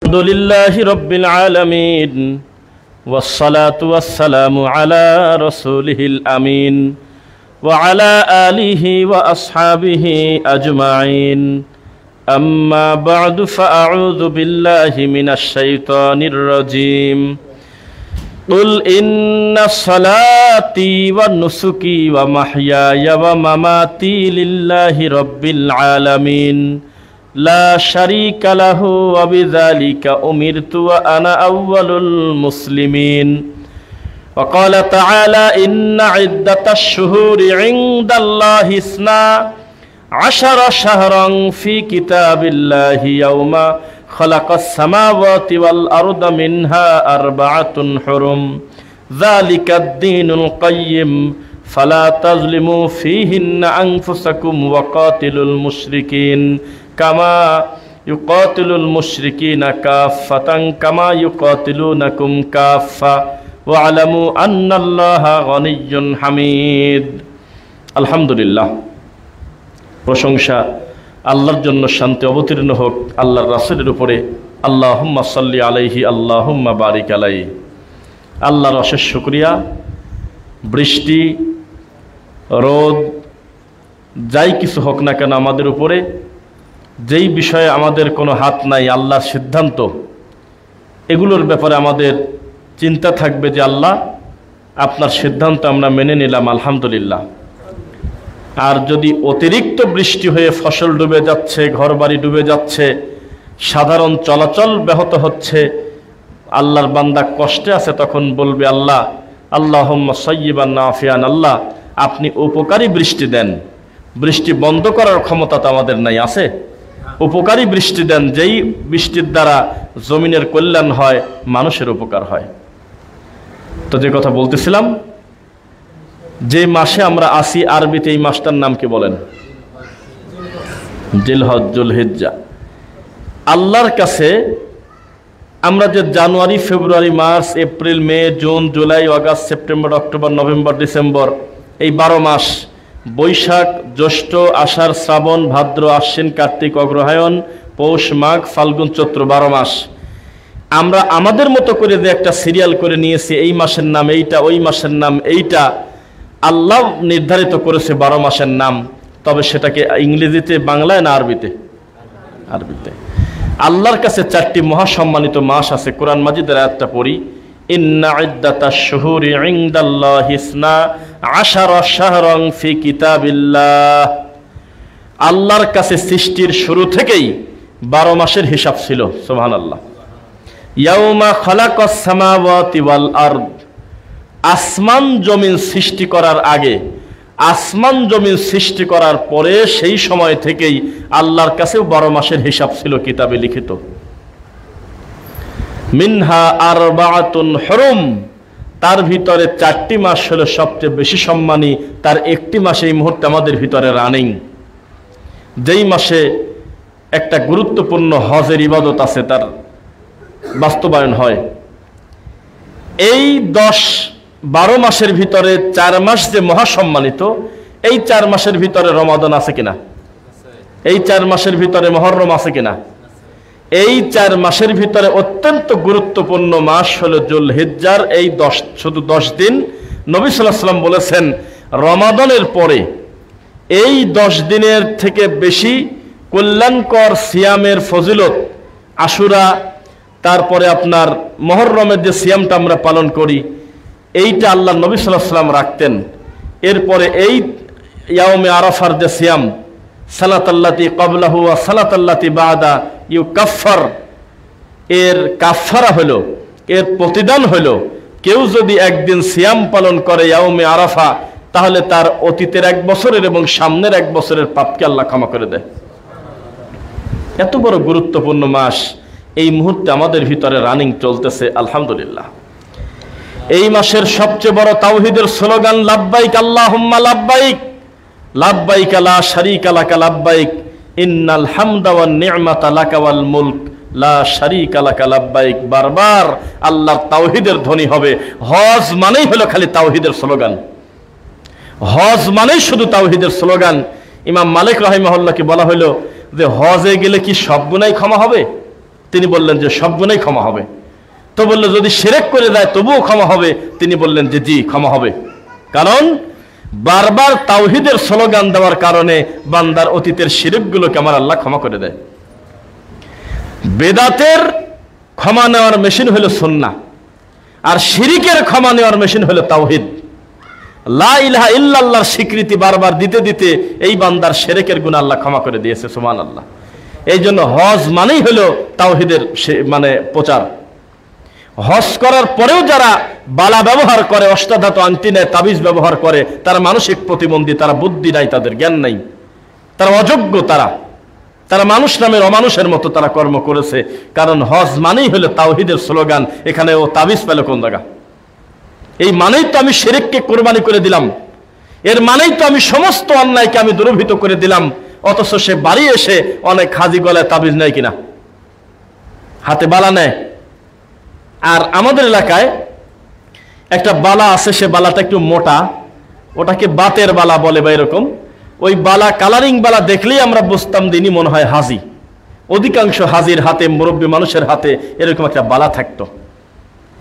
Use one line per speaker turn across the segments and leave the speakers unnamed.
আলহামদুলিল্লাহি রাব্বিল আলামিন ওয়াসসালাতু ওয়াসসালামু আলা রাসূলিহিল আমিন ওয়া আলা আলিহি ওয়া আসহাবিহি আজমাইন আম্মা বা'দু ফাআউযু বিল্লাহি মিনাশ শাইতানির রাজীম কুল ইন্না সালাতি ওয়া নুসুকি ওয়া মাহইয়ায়া ওয়া মামাতি লিল্লাহি রাব্বিল আলামিন লা শারীকা লাহু ওয়া বিযালিকা উমিরতু ওয়া আনা আউওয়ালুল মুসলিমিন ওয়া ক্বালা তাআলা ইন্না ইদ্দাতাশ শুহুরি ইনদাল্লাহি ইসনা আশারা শাহরান ফি কিতাবিল্লাহি ইয়াওমা খালাকাস সামাওয়াতি ওয়াল আরদা মিনহা আরবাআতুন হুরুম যালিকাদ দীনুল কাইয়্যিম ফালা তাযলিমু ফীহিন্না আনফুসাকুম ওয়া কাতিলুল মুশরিকিন কামা ইউকাতিলুল মুশরিকিনা কাফাতান কামা ইউকাতিলুনাকুম কাফা ওয়া আলামু আন্নাল্লাহা গনিয়্যুন হামিদ। আলহামদুলিল্লাহ, প্রশংসা আল্লাহর জন্য, শান্তি অবতীর্ণ হোক আল্লাহর রাসূলের উপরে। আল্লাহুম্মা সাল্লি আলাইহি আল্লাহুম্মা বারিক আলাইহি। আল্লাহর অশেষ শুকরিয়া। বৃষ্টি, রোদ, যাই কিছু হোক না কেন আমাদের উপরে, যেই বিষয়ে আমাদের কোনো হাত নাই, আল্লাহর সিদ্ধান্ত, এগুলোর ব্যাপারে আমাদের চিন্তা থাকবে যে আল্লাহ আপনার সিদ্ধান্ত আমরা মেনে নিলাম, আলহামদুলিল্লাহ। আর যদি অতিরিক্ত বৃষ্টি হয়ে ফসল ডুবে যাচ্ছে, ঘরবাড়ি ডুবে যাচ্ছে, সাধারণ চলাচল ব্যাহত হচ্ছে, আল্লাহর বান্দা কষ্টে আছে, তখন বলবে আল্লাহ আল্লাহুম্মা সায়্যিবান নাফিআন, আল্লাহ আপনি উপকারী বৃষ্টি দেন। বৃষ্টি বন্ধ করার ক্ষমতা তো আমাদের নাই, আছে? উপকারী বৃষ্টি দেন, যেই বৃষ্টির দ্বারা জমিনের কল্যাণ হয়, মানুষের উপকার হয়। তো যে কথা বলতেছিলাম, যে মাসে আমরা আসি, আরবিতে এই মাসটার নাম কি বলেন? জিলহজ, জুলহিজ্জা। আল্লাহর কাছে আমরা যে জানুয়ারি, ফেব্রুয়ারি, মার্চ, এপ্রিল, মে, জুন, জুলাই, আগস্ট, সেপ্টেম্বর, অক্টোবর, নভেম্বর, ডিসেম্বর, এই 12 মাস, বৈশাখ, জ্যৈষ্ঠ, আষাঢ়, শ্রাবণ, ভাদ্র, আশ্বিন, কার্তিক, অগ্রহায়ণ, পৌষ, মাঘ, ফাল্গুন, চৈত্র, 12 মাস আমরা আমাদের মতো করে যে একটা সিরিয়াল করে নিয়েছি, এই মাসের নাম এইটা, ওই মাসের নাম এইটা। আল্লাহ নির্ধারিত করেছে 12 মাসের নাম, তবে সেটাকে ইংরেজিতে, বাংলায় না আরবিতে? আরবিতে। আল্লাহর কাছে 4টি মহাসম্মানিত মাস আছে। কোরআন মাজিদের আয়াতটা পড়ি, ইন্না ইদ্দাতাশ শুহুরি ইনদাল্লাহি ইসনা আশারা শাহরান ফি কিতাবিল্লাহ। আল্লাহর কাছে সৃষ্টির শুরু থেকেই 12 মাসের হিসাব ছিল। সুবহানাল্লাহ। ইয়াউমা খালাকাস সামাওয়াতি ওয়াল আরদ, আসমান জমিন সৃষ্টি করার আগে, আসমান জমিন সৃষ্টি করার পরে, সেই সময় থেকেই আল্লাহর কাছেও 12 মাসের হিসাব ছিল কিতাবে লিখিত। মিনহা আরবাআতুন হুরুম, তার ভিতরে 4টি মাস হলো সবচেয়ে বেশি সম্মানী। তার একটি মাস এই মুহূর্তে আমাদের ভিতরে রানিং, যেই মাসে একটা গুরুত্বপূর্ণ হজের ইবাদত আছে, তার বাস্তবায়ন হয়। এই 10-12 মাসের ভিতরে 4 মাস যে মহাসম্মানিত, এই 4 মাসের ভিতরে রমাদান আছে কিনা? এই 4 মাসের ভিতরে মুহররম আছে কিনা? এই 4 মাসের ভিতরে অত্যন্ত গুরুত্বপূর্ণ মাস হলো জুলহিজ্জার এই 10, শুধু 10 দিন। নবী সাল্লাল্লাহু আলাইহি ওয়াসাল্লাম বলেছেন, রমাদানের পরে এই 10 দিনের থেকে বেশি কল্যাণকর সিয়ামের ফজিলত আশুরা, তারপরে আপনার মুহররমের যে সিয়ামটা আমরা পালন করি, এইটা আল্লাহ নবী সাল্লাল্লাহু আলাইহি ওয়াসাল্লাম রাখতেন। এরপরে এই ইয়াউমে আরাফার যে সিয়াম, সালাতাল্লাতি ক্বাবলাহু ওয়া সালাতাল্লাতি বাদা ইউকাফফার, এর কাফফারা হলো, এর প্রতিদান হলো, কেউ যদি একদিন সিয়াম পালন করে ইয়াউমে আরাফা, তাহলে তার অতীতের 1 বছরের এবং সামনের 1 বছরের পাপকে আল্লাহ ক্ষমা করে দেয়। এত বড় গুরুত্বপূর্ণ মাস এই মুহূর্তে আমাদের ভিতরে রানিং চলতেছে, আলহামদুলিল্লাহ। এই মাসের সবচেয়ে বড় তাওহীদের স্লোগান লাব্বাইক আল্লাহুম্মা লাব্বাইক, লাব্বাইক লা শারীকা লাকা লাব্বাইক, ইন্নাল হামদা ওয়ান নি'মাতা লাকা ওয়াল মুলক লা শারীকা লাকা লাব্বাইক। বারবার আল্লাহর তাওহীদের ধ্বনি হবে। হজ মানেই হলো খালি তাওহীদের স্লোগান, হজ মানেই শুধু তাওহীদের স্লোগান। ইমাম মালিক রাহিমাহুল্লাহকে বলা হলো যে হজে গেলে কি সব গুনাহ ক্ষমা হবে? তিনি বললেন যে সব গুনাহই ক্ষমা হবে। তো বলল যদি শিরক করে দেয় তবুও ক্ষমা হবে? তিনি বললেন যে জি, ক্ষমা হবে। কারণ বারবার তাওহীদের স্লোগান দেওয়ার কারণে বান্দার অতীতের শিরকগুলোকে আমার আল্লাহ ক্ষমা করে দেয়। বেদাতের ক্ষমা নেওয়ার মেশিন হলো সুন্নাহ, আর শিরিকের ক্ষমা নেওয়ার মেশিন হলো তাওহীদ। লা ইলাহা ইল্লাল্লাহর স্বীকৃতি বারবার দিতে দিতে এই বান্দার শিরকের গুনাহ আল্লাহ ক্ষমা করে দিয়েছে, সুবহানাল্লাহ। এই জন্য হজ মানেই হলো তাওহীদের মানে প্রচার। হজ করার পরেও যারা বালা ব্যবহার করে, অষ্টাধাতু আংটি নেয়, তাবিজ ব্যবহার করে, তারা মানসিক প্রতিবন্ধী, তারা বুদ্ধি নাই, তাদের জ্ঞান নাই, তারা অযোগ্য, তারা মানুষ নামের অমানুষের মতো তারা কর্ম করেছে। কারণ হজ মানেই হলো তাওহীদের স্লোগান। এখানে ও তাবিজ পেল কোন জায়গা? এই মানেই তো আমি শিরককে কোরবানি করে দিলাম, এর মানেই তো আমি সমস্ত অন্যায়কে আমি দূরীভূত করে দিলাম। অথচ সে বাড়ি এসে অনেক হাজি গলায় তাবিজ নেয় কিনা, হাতে বালা নেয়। আর আমাদের এলাকায় একটা বালা আছে, সে বালাটা একটু মোটা, ওটাকে বাতের বালা বলে বা এরকম। ওই বালা, কালারিং বালা দেখলেই আমরা বুঝতাম দিনই মনে হয় হাজি। অধিকাংশ হাজির হাতে, মুরব্বী মানুষের হাতে এরকম একটা বালা থাকতো।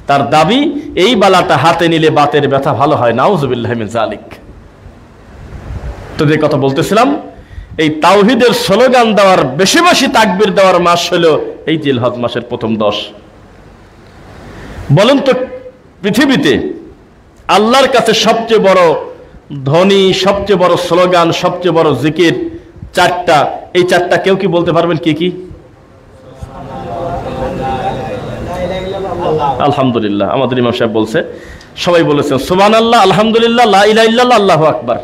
তার দাবি এই বালাটা হাতে নিলে বাতের ব্যথা ভালো হয়। নাউজুবিল্লাহি মিন যালিক। তো যে কথা বলতেছিলাম, এই তাওহীদের স্লোগান দেওয়ার, বেশি বেশি তাকবীর দেওয়ার মাস হলো এই জিলহজ মাসের প্রথম 10। বলেন তো পৃথিবীতে আল্লাহর কাছে সবচেয়ে বড় ধ্বনি, সবচেয়ে বড় স্লোগান, সবচেয়ে বড় জিকির চারটা। এই চারটা কেউ কি বলতে পারবেন কি কি? আলহামদুলিল্লাহ, আমাদের ইমাম সাহেব বলছে, সবাই বলেছেন সুবহানাল্লাহ, আলহামদুলিল্লাহ, লা ইলাহা ইল্লাল্লাহ, আল্লাহু আকবার।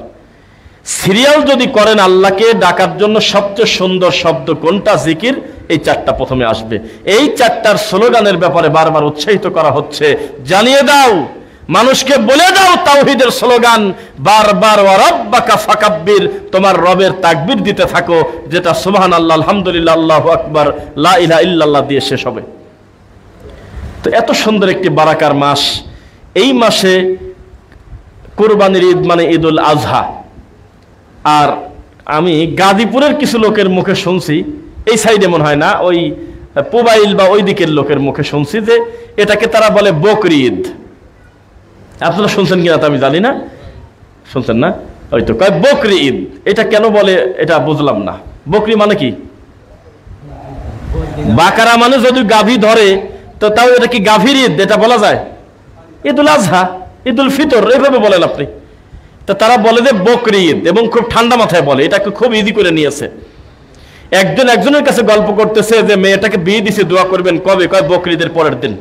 সিরিয়াল যদি করেন আল্লাহকে ডাকার জন্য সবচেয়ে সুন্দর শব্দ কোনটা, জিকির, এই চারটা প্রথমে আসবে। এই চারটার স্লোগানের ব্যাপারে বারবার উৎসাহিত করা হচ্ছে। জানিয়ে দাও, মানুষকে বলে দাও তাওহীদের স্লোগান বারবার, ওয়া রাব্বাকা ফাকাব্বির, তোমার রবের তাকবীর দিতে থাকো, যেটা সুবহানাল্লাহ, আলহামদুলিল্লাহ, আল্লাহু আকবার, লা ইলাহা ইল্লাল্লাহ দিয়ে শেষ হবে। তো এত সুন্দর একটি বারাকার মাস, এই মাসে কুরবানির ঈদ মানে ঈদুল আজহা। আর আমি গাজীপুরের কিছু লোকের মুখে শুনছি, এই সাইডে মনে হয় না, ওই পুবাইল বা ওই দিকের লোকের মুখে শুনছি যে এটাকে তারা বলে বকরি ঈদ। আপনারা শুনছেন কিনা তা আমি জানি না, শুনছেন না? ওই তো কয় বকরি ঈদ। এটা কেন বলে এটা বুঝলাম না। বকরি মানে কি? বাকারা মানে যদি গাভী ধরে, তো তাও এটা কি গাভীর ঈদ এটা বলা যায়? ঈদুল আজহা, ঈদুল ফিতর এইভাবে বলেন আপনি। তো তারা বলে যে বকরি ঈদ, এবং খুব ঠান্ডা মাথায় বলে, এটাকে খুব ইজি করে নিয়েছে। একজন একজনের কাছে গল্প করতেছে যে মেয়েটাকে বিয়ে দিছে, দোয়া করবেন, কবে? কয় বকরি ঈদের পরের দিন।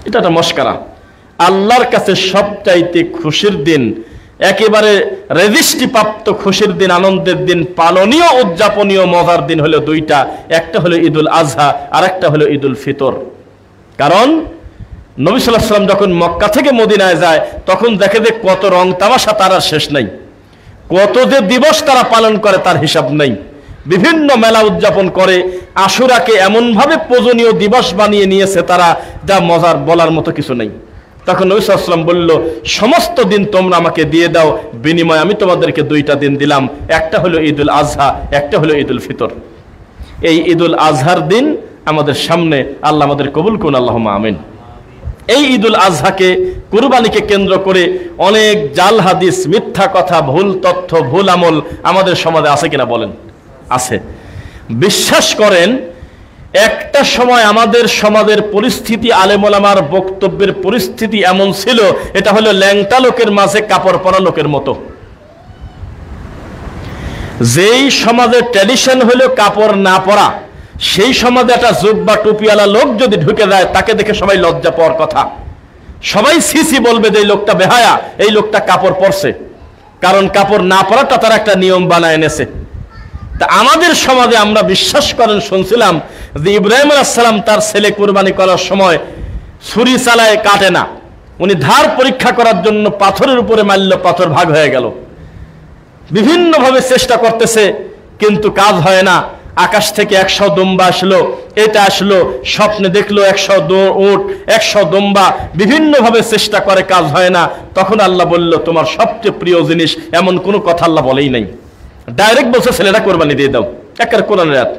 এটা একটা মস্কারা। আল্লাহর কাছে সবচাইতে খুশির দিন, একেবারে রেজিস্ট্রি প্রাপ্ত খুশির দিন, আনন্দের দিন, পালনীয়, উদযাপনীয়, মজার দিন হলো দুইটা। একটা হলো ঈদুল আজহা, আর একটা হলো ঈদুল ফিতর। কারণ নবী সাল্লাল্লাহু আলাইহি ওয়াসাল্লাম যখন মক্কা থেকে মদিনায় যায়, তখন দেখে যে কত রং তামাশা, তার আর শেষ নাই। কত যে দিবস তারা পালন করে তার হিসাব নাই। বিভিন্ন মেলা উদযাপন করে, আশুরাকে এমনভাবে পূজনীয় দিবস বানিয়ে নিয়েছে তারা, যা মজার বলার মতো কিছু নেই। তখন নবী সাল্লাল্লাহু আলাইহি ওয়াসাল্লাম বলল, সমস্ত দিন তোমরা আমাকে দিয়ে দাও, বিনিময়ে আমি তোমাদেরকে দুইটা দিন দিলাম, একটা হলো ঈদুল আজহা, একটা হলো ঈদুল ফিতর। এই ঈদুল আজহার দিন আমাদের সামনে, আল্লাহ আমাদের কবুল করুন, আল্লাহুম্মা আমিন। এই ঈদুল আজহাকে, কুরবানিকে কেন্দ্র করে অনেক জাল হাদিস, মিথ্যা কথা, ভুল তথ্য, ভুল আমল আমাদের সমাজে আছে কিনা বলেন? আছে। বিশ্বাস করেন, একটা সময় আমাদের সমাজের পরিস্থিতি, আলেম ওলামার বক্তব্যের পরিস্থিতি এমন ছিল, এটা হলো ল্যাংটা লোকের মাঝে কাপড় পরা লোকের মতো। যেই সমাজের ট্র্যাডিশন হলো কাপড় না পরা, সেই সমাজে একটা জুব্বা টুপিওয়ালা লোক যদি ঢুকে যায়, তাকে দেখে সবাই লজ্জা পাওয়ার কথা। সবাই সিসি বলবে যে এই লোকটা বেহায়া, এই লোকটা কাপড় পরছে। কারণ কাপড় না পরাটা তারা একটা নিয়ম বানায় এনেছে। তা আমাদের সমাজে আমরা বিশ্বাস করেন, শুনছিলাম যে ইব্রাহিম আলাইহিস সালাম তার ছেলে কুরবানি করার সময় ছুরি চালায় কাটে না, উনি ধার পরীক্ষা করার জন্য পাথরের উপরে মারল, পাথর ভাগ হয়ে গেল। বিভিন্নভাবে চেষ্টা করতেছে, কিন্তু কাজ হয় না। আকাশ থেকে 100 দুম্বা আসলো, এটা আসলো, স্বপ্নে দেখলো 100 উট, 100 দুম্বা, বিভিন্নভাবে চেষ্টা করে, কাজ হয় না। তখন আল্লাহ বলল, তোমার সবচেয়ে প্রিয় জিনিস, এমন কোনো কথা আল্লাহ বলেই নাই, ডাইরেক্ট বলছে ছেলেটা কোরবানি দিয়ে দাও। একের কোরআনের আয়াত।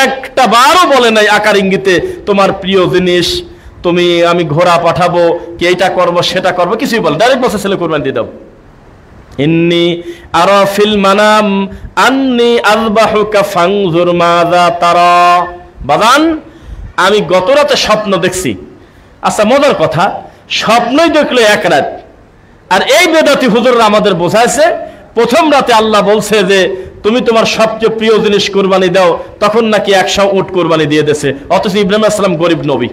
একটা বারও বলে নাই আকার ইঙ্গিতে তোমার প্রিয় জিনিস, আমি ঘোড়া পাঠাবো, কি এইটা করবো সেটা করবো, কিছুই বলে, ডাইরেক্ট বসে ছেলে কোরবানি দিয়ে দাও। ইন্নী আরা ফিল মানাম আন্নী আযবাহুকা ফানজুর মাযা তারা। বাদান, আমি গত রাতে স্বপ্ন দেখছি। আচ্ছা, মজার কথা, স্বপ্নই দেখলো এক রাত। আর এই বেদাতি হুজুররা আমাদের বোঝাইছে প্রথম রাতে আল্লাহ বলছে যে তুমি তোমার সবচেয়ে প্রিয় জিনিস কোরবানি দাও, তখন নাকি 100 উট কোরবানি দিয়ে দিয়েছে। অথচ ইব্রাহিম আলাইহিস সালাম গরিব নবী,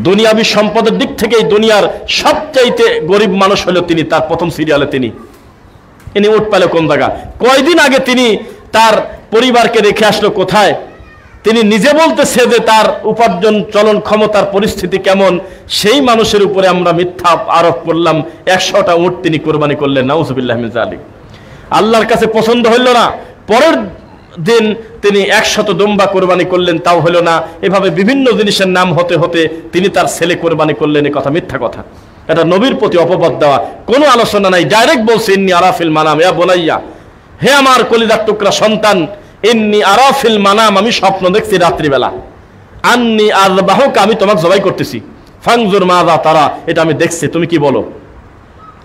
দুনিয়াবি সম্পদের দিক থেকে দুনিয়ার সবচাইতে গরিব মানুষ হলো তিনি, তার প্রথম সিরিয়ালে তিনি উট পেল কোন জায়গা? কয়দিন আগে তিনি তার পরিবারকে রেখে আসলো কোথায়? তিনি নিজে বলতেছে যে তার উপার্জন চলন ক্ষমতার পরিস্থিতি কেমন, সেই মানুষের উপরে আমরা মিথ্যা আরোপ করলাম। 100টা উট তিনি কোরবানি করলেন, নাউজুবিল্লাহ মিন যালিক। আল্লাহর কাছে পছন্দ হইল না, পরের দিন তিনি 100 দুম্বা কোরবানি করলেন, তাও হলো না। এভাবে বিভিন্ন জিনিসের নাম হতে হতে তিনি তার ছেলে কোরবানি করলেন। এ কথা মিথ্যা কথা, এটা নবীর প্রতি অপবাদ দেওয়া, কোনো আলোচনা নাই। ডাইরেক্ট বলছে ইন্নী আরাফিল মানাম ইয়া বুনাইয়া, হে আমার কলিজার টুকরা সন্তান, ইন্নী আরাফিল মানাম, আমি স্বপ্ন দেখছি রাত্রিবেলা, আন্নী আযবাহুকা, আমি তোমাকে জবাই করতেছি, ফানজুর মাযা তারা, এটা আমি দেখছি, তুমি কি বলো?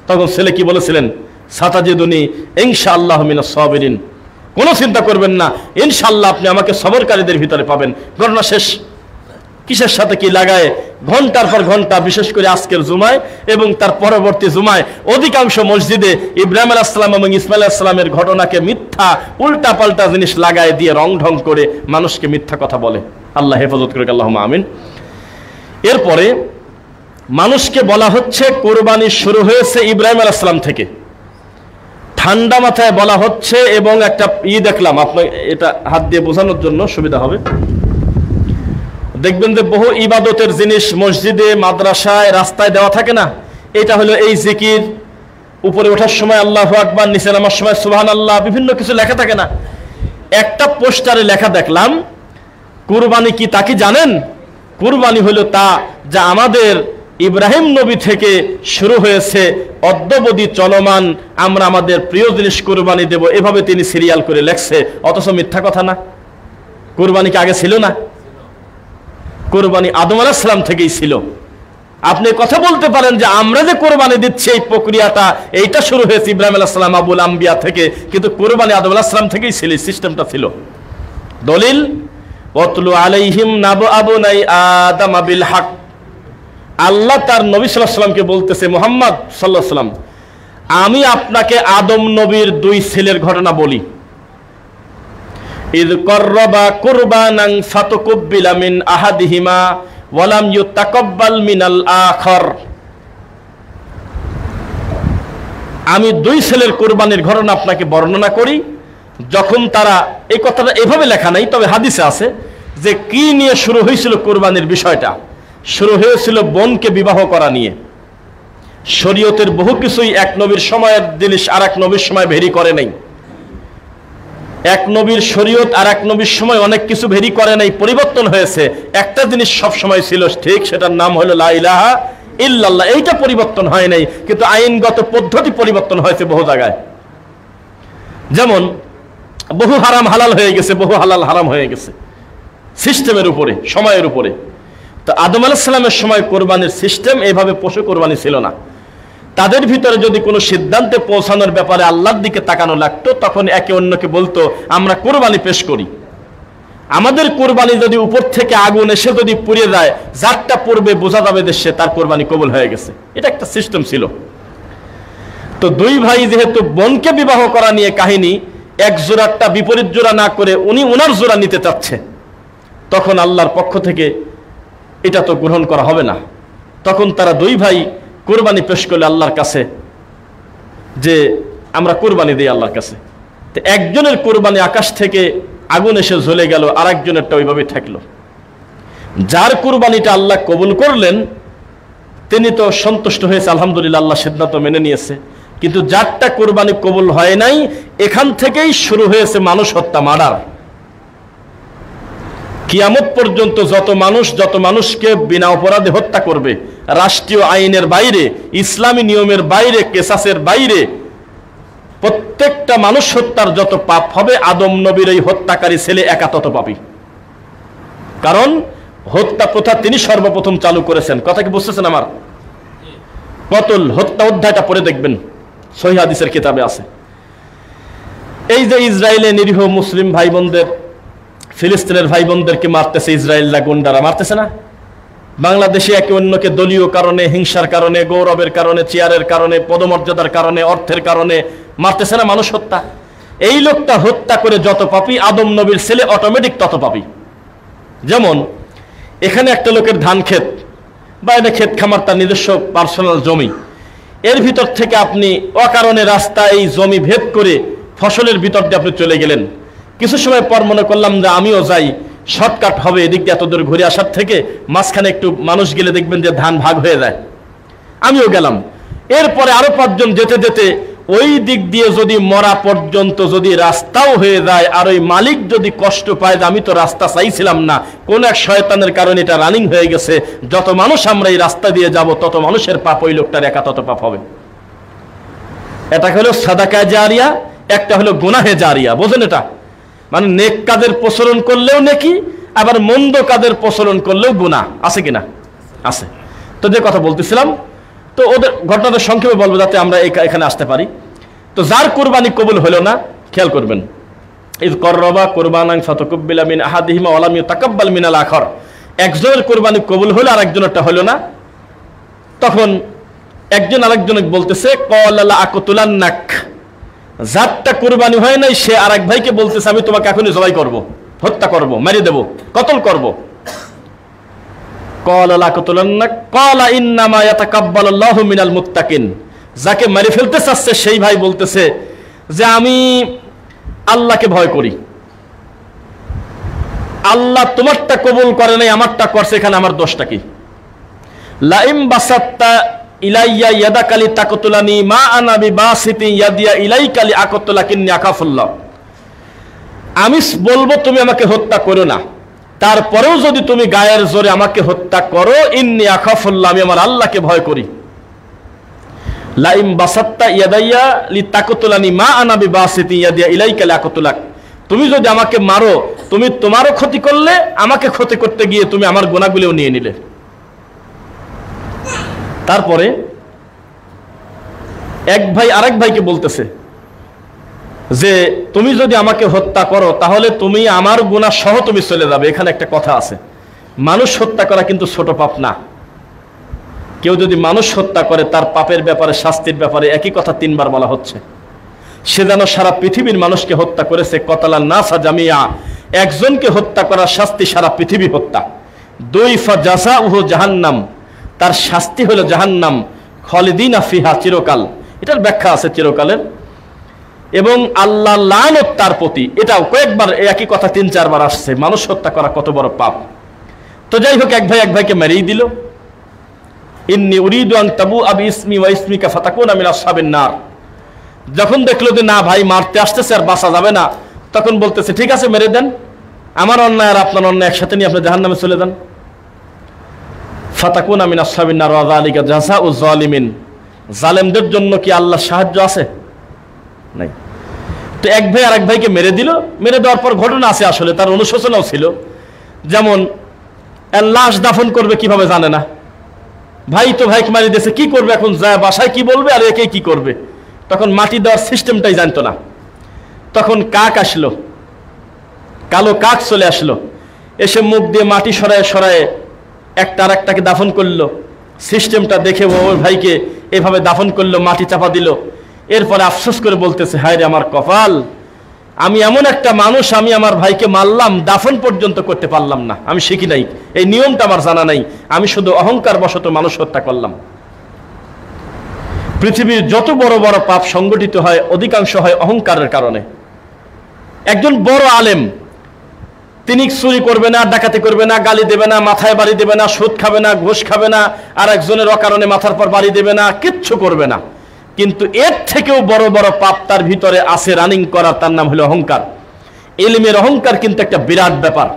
তখন ছেলে কি বলেছিলেন? সাতাজিদুনি ইনশাআল্লাহ মিনাস সাবিরিন, কোনো চিন্তা করবেন না, ইনশাআল্লাহ আপনি আমাকে সবরকারীদের ভিতরে পাবেন। ঘটনা শেষ। কিসের সাথে কি লাগায় ঘন্টার পর ঘন্টা, বিশেষ করে আজকের জুমায় এবং তার পরবর্তী জুমায় অধিকাংশ মসজিদে ইব্রাহিম আলাইহিস সালাম এবং ইসমাঈল আলাইহিস সালামের ঘটনাকে মিথ্যা উল্টা পাল্টা জিনিস লাগায় দিয়ে রং ঢং করে মানুষকে মিথ্যা কথা বলে। আল্লাহ হেফাজত করুক, আল্লাহুম্মা আমিন। এরপরে মানুষকে বলা হচ্ছে কোরবানি শুরু হয়েছে ইব্রাহিম আলাইহিস সালাম থেকে, ঠান্ডা মাথায় বলা হচ্ছে। এবং একটা দেখলাম, আপনার এটা হাত দিয়ে বোঝানোর জন্য সুবিধা হবে, দেখবেন যে বহু ইবাদতের জিনিস মসজিদে, মাদ্রাসায়, রাস্তায় দেওয়া থাকে না? এটা হলো এই জিকির, উপরে ওঠার সময় আল্লাহু আকবার, নিচে নামার সময় সুবহানাল্লাহ, বিভিন্ন কিছু লেখা থাকে না? একটা পোস্টারে লেখা দেখলাম, কুরবানি কি তা কি জানেন? কুরবানি হলো তা যা আমাদের ইব্রাহিম নবী থেকে শুরু হয়েছে, অদ্যাবধি চলমান, আমরা আমাদের প্রিয় জিনিস কুরবানি দেব, এভাবে তিনি সিরিয়াল করে লেখছে। অথচ মিথ্যা কথা না? কুরবানি কি আগে ছিল না? কোরবানি আদম আলাইহিস সালাম থেকেই ছিল। আপনি কথা বলতে পারেন যে আমরা যে কোরবানি দিচ্ছি এই প্রক্রিয়াটা, এইটা শুরু হয়েছে ইব্রাহিম আলাইহিস সালাম আবুল আম্বিয়া থেকে, কিন্তু কোরবানি আদম আলাইহিস সালাম থেকেই ছিল, সিস্টেমটা ছিল। দলিল ওয়াতলু আলাইহিম নাবু আবনাই আদম বিল হক, আল্লাহ তার নবী সাল্লাল্লাহু আলাইহি সাল্লামকে বলতেছে, মুহাম্মদ সাল্লাল্লাহু আলাইহি সাল্লাম, আমি আপনাকে আদম নবীর 2 ছেলের ঘটনা বলি। ইয করবা কুরবানান ফাতুকুব্বিলা মিন আহাদিহিমা ওয়া লাম ইউতাকাব্বাল মিনাল আখার। আমি 2 ছেলের কুরবানির ঘটনা আপনাকে বর্ণনা করি। যখন তারা, এই কথাটা এভাবে লেখা নাই, তবে হাদিসে আছে যে কি নিয়ে শুরু হয়েছিল কুরবানির বিষয়টা। শুরু হয়েছিল বোনকে বিবাহ করা নিয়ে। শরীয়তের বহু কিছুই এক নবীর সময়ের জিনিস আর এক নবীর সময় ভেরি করে নাই। এক নবীর শরীয়ত আর এক নবীর সময় অনেক কিছু ভেরি করে নাই, পরিবর্তন হয়েছে। একটা জিনিস সব সময় ছিল ঠিক, সেটার নাম হলো লা ইলাহা ইল্লাল্লাহ। এইটা পরিবর্তন হয় নাই, কিন্তু আইনগত পদ্ধতি পরিবর্তন হয়েছে বহু জায়গায়। যেমন বহু হারাম হালাল হয়ে গেছে, বহু হালাল হারাম হয়ে গেছে, সিস্টেমের উপরে, সময়ের উপরে। তো আদম আলাইহিস সালামের সময় কোরবানির সিস্টেম এইভাবে পশু কোরবানি ছিল না। তাদের ভিতরে যদি কোনো সিদ্ধান্তে পৌঁছানোর ব্যাপারে আল্লাহর দিকে তাকানো লাগতো, তখন একে অন্যকে বলতো আমরা কোরবানি পেশ করি। আমাদের কোরবানি যদি উপর থেকে আগুন এসে যদি পুড়ে যায়, যারটা পড়বে বোঝা যাবে যে সে তার কোরবানি কবুল হয়ে গেছে। এটা একটা সিস্টেম ছিল। তো 2 ভাই যেহেতু বোনকে বিবাহ করা নিয়ে কাহিনী, এক জোড়াটা বিপরীত জোড়া না করে উনি ওনার জোড়া নিতে চাচ্ছে, তখন আল্লাহর পক্ষ থেকে এটা তো গ্রহণ করা হবে না। তখন তারা 2 ভাই কোরবানি পেশ করলে আল্লাহর কাছে, যে আমরা কোরবানি দিই আল্লাহর কাছে। তো একজনের কোরবানি আকাশ থেকে আগুন এসে জ্বলে গেল, আর একজনেরটা ওইভাবে থাকলো। যার কোরবানিটা আল্লাহ কবুল করলেন তিনি তো সন্তুষ্ট হয়েছে, আলহামদুলিল্লাহ, আল্লাহ সিদ্ধান্ত মেনে নিয়েছে। কিন্তু যারটা কোরবানি কবুল হয় নাই, এখান থেকেই শুরু হয়েছে মানুষ হত্যা, মার্ডার। কিয়ামত পর্যন্ত যত মানুষকে বিনা অপরাধে হত্যা করবে, রাষ্ট্রীয় আইনের বাইরে, ইসলামী নিয়মের বাইরে, কেসাসের বাইরে, প্রত্যেকটা মানুষ হত্যার যত পাপ হবে, আদম নবীর এই হত্যাকারী ছেলে একা তত পাপী। কারণ হত্যা প্রথা তিনি সর্বপ্রথম চালু করেছেন। কথা কি বুঝতেছেন আমার? কতল হত্যা অধ্যায়টা পড়ে দেখবেন, সহিহ হাদিসের কিতাবে আছে। এই যে ইসরায়েলে নিরীহ মুসলিম ভাই বোনদের, ফিলিস্তিনের ভাই বোনদেরকে মারতেছে ইসরায়েলরা, গুন্ডারা মারতেছে না? বাংলাদেশে একে অন্যকে দলীয় কারণে, হিংসার কারণে, গৌরবের কারণে, চেয়ারের কারণে, পদমর্যাদার কারণে, অর্থের কারণে মারতেছে না মানুষ হত্যা? এই লোকটা হত্যা করে যত পাপী, আদম নবীর ছেলে অটোমেটিক তত পাপী। যেমন এখানে একটা লোকের ধান ক্ষেত বা এটা ক্ষেত খামার, তার নিজস্ব পার্সোনাল জমি, এর ভিতর থেকে আপনি অকারণে রাস্তা, এই জমি ভেদ করে ফসলের ভিতর দিয়ে আপনি চলে গেলেন। কিছু সময় পর মনে করলাম যে আমিও যাই, শর্টকাট হবে, এদিক দিয়ে এত দূর ঘুরে আসার থেকে মাঝখানে একটু মানুষ গেলে দেখবেন যে ধান ভাগ হয়ে যায়, আমিও গেলাম। এরপরে আরো 5 জন যেতে যেতে ওই দিক দিয়ে যদি মরা পর্যন্ত যদি রাস্তাও হয়ে যায়, আর ওই মালিক যদি কষ্ট পায় যে আমি তো রাস্তা চাইছিলাম না, কোন এক শয়তানের কারণে এটা রানিং হয়ে গেছে, যত মানুষ আমরা এই রাস্তা দিয়ে যাব তত মানুষের পাপ ওই লোকটার একা তত পাপ হবে। এটা হলো সাদাকা জারিয়া, একটা হলো গুনাহে জারিয়া। বোঝেন এটা? মানে নেক কাজের প্রচলন করলেও নেকি, আবার মন্দ কাজের প্রচলন করলেও গুনাহ আছে কিনা? আছে। তো যে কথা বলতেছিলাম, তো ওদের ঘটনাটা সংক্ষেপে বলবো যাতে আমরা এখানে আসতে পারি। তো যার কুরবানি কবুল হলো না, খেয়াল করবেন, ইয করবা কুরবানান ফাতাকুব্বিলা মিন আহাদিহিমা ওয়া লাম ইউতাকাব্বাল মিনাল আখার, একজনের কুরবানি কবুল হলো আর একজনেরটা হলো না। তখন একজন আরেকজনকে বলতেছে ক্বালা লা আকতুলান্নাক, যারটা কুরবানি হয় নাই সে আরেক ভাইকে বলতেছে আমি তোমাকে এখনই জবাই করব, হত্যা করব, মেরে দেব, কতল করব। ক্বালা লা আকতুলান্নাক ক্বালা ইন্নামা ইয়াতাকাব্বালুল্লাহু মিনাল মুত্তাকিন, যাকে মেরে ফেলতে চাচ্ছে সেই ভাই বলতেছে যে আমি আল্লাহকে ভয় করি, আল্লাহ তোমারটা কবুল করে নাই, আমারটা করছে, এখানে আমার দোষটা কি? লাইম বাসাত্তা ইলাইয়া ইয়াদাকালি তাকতুলানি মা আনা বিবাসিতি ইয়াদিয়া ইলাইকালি আকতুলাকিন্নি আকাফুল্লাহ, আমি বলবো তুমি আমাকে হত্যা করো না, তারপরেও যদি তুমি গায়ের জোরে আমাকে হত্যা করো, ইন্নি আখাফুল্লাহ, আমি আমার আল্লাহকে ভয় করি। লাইম বাসাত্তা ইয়াদাইয়া লিতাকতুলানি মা আনা বিবাসিতি ইয়াদিয়া ইলাইকা লাকতুলাক, তুমি যদি আমাকে মারো, তুমি তোমারও ক্ষতি করলে, আমাকে ক্ষতি করতে গিয়ে তুমি আমার গুনাহগুলোও নিয়ে নিলে। তারপরে এক ভাই আরেক ভাইকে বলতেছে যে তুমি যদি আমাকে হত্যা করো তাহলে তুমি আমার গুনাহ সহ তুমি চলে যাবে। এখানে একটা কথা আছে, মানুষ হত্যা করা কিন্তু ছোট পাপ না। কেউ যদি মানুষ হত্যা করে তার পাপের ব্যাপারে, শাস্তির ব্যাপারে একই কথা 3 বার বলা হচ্ছে। সে যেন সারা পৃথিবীর মানুষকে হত্যা করেছে। কতালান নাসা জামিয়া, একজনকে হত্যা করার শাস্তি সারা পৃথিবী হত্যা। 2 ফাজাসাউহু জাহান্নাম, তার শাস্তি হলো জাহান্নাম, খালিদিনা ফিহা, চিরকাল। এটার ব্যাখ্যা আছে চিরকালের। এবং আল্লাহ লানত তার প্রতি, এটাও কয়েকবার একই কথা 3-4 বার আসছে। মানুষ হত্যা করা কত বড় পাপ। তো যাই হোক, এক ভাই এক ভাইকে মেরেই দিল। ইন্নী উরিদু আন তাবুআ বিইসমি ওয়া ইসমিকা ফাতাকুনা মিন আসহাবিন নার, যখন দেখলো যে না ভাই মারতে আসতেছে আর বাঁচা যাবে না, তখন বলতেছে ঠিক আছে মেরে দেন, আমার অন্যায় আর আপনার অন্যায় একসাথে নিয়ে আপনি জাহান্নামে চলে যান। ফাতাকুনা মিন আসহাবিন নার ওয়া যালিকা জাযাউজ জালিমিন, জালেমদের জন্য কি আল্লাহর সাহায্য আছে? নাই। তো এক ভাই আরেক ভাইকে মেরে দিল। মেরে দেওয়ার পর ঘটনা আছে, আসলে তার অনুশোচনাও ছিল। যেমন লাশ দাফন করবে কিভাবে জানে না, ভাই তো ভাইকে মারি দিয়েছে, কি করবে এখন, যায় বাসায় কি বলবে আর একে কি করবে। তখন মাটি দেওয়ার সিস্টেমটাই জানতো না। তখন কাক আসলো, কালো কাক চলে আসলো, এসে মুখ দিয়ে মাটি সরায়ে সরায়ে একটা আর একটাকে দাফন করলো। সিস্টেমটা দেখে ওর ভাইকে এভাবে দাফন করলো, মাটি চাপা দিল। এরপরে আফসোস করে বলতেছে হায় রে আমার কপাল, আমি এমন একটা মানুষ, আমি আমার ভাইকে মারলাম, দাফন পর্যন্ত করতে পারলাম না, আমি শিখি নাই, এই নিয়মটা আমার জানা নাই, আমি শুধু অহংকার বশত মানুষ হত্যা করলাম। পৃথিবীর যত বড় বড় পাপ সংগঠিত হয় অধিকাংশ হয় অহংকারের কারণে। একজন বড় আলেম, তিনি চুরি করবে না, ডাকাতি করবে না, গালি দেবে না, মাথায় বাড়ি দেবে না, সুদ খাবে না, ঘুষ খাবে না, আর একজনের অকারণে মাথার পর বাড়ি দেবে না, কিচ্ছু করবে না। কিন্তু এর থেকেও বড় বড় পাপ তার ভিতরে আছে রানিং করা, তার নাম হলো অহংকার। ইলমের অহংকার কিন্তু একটা বিরাট ব্যাপার।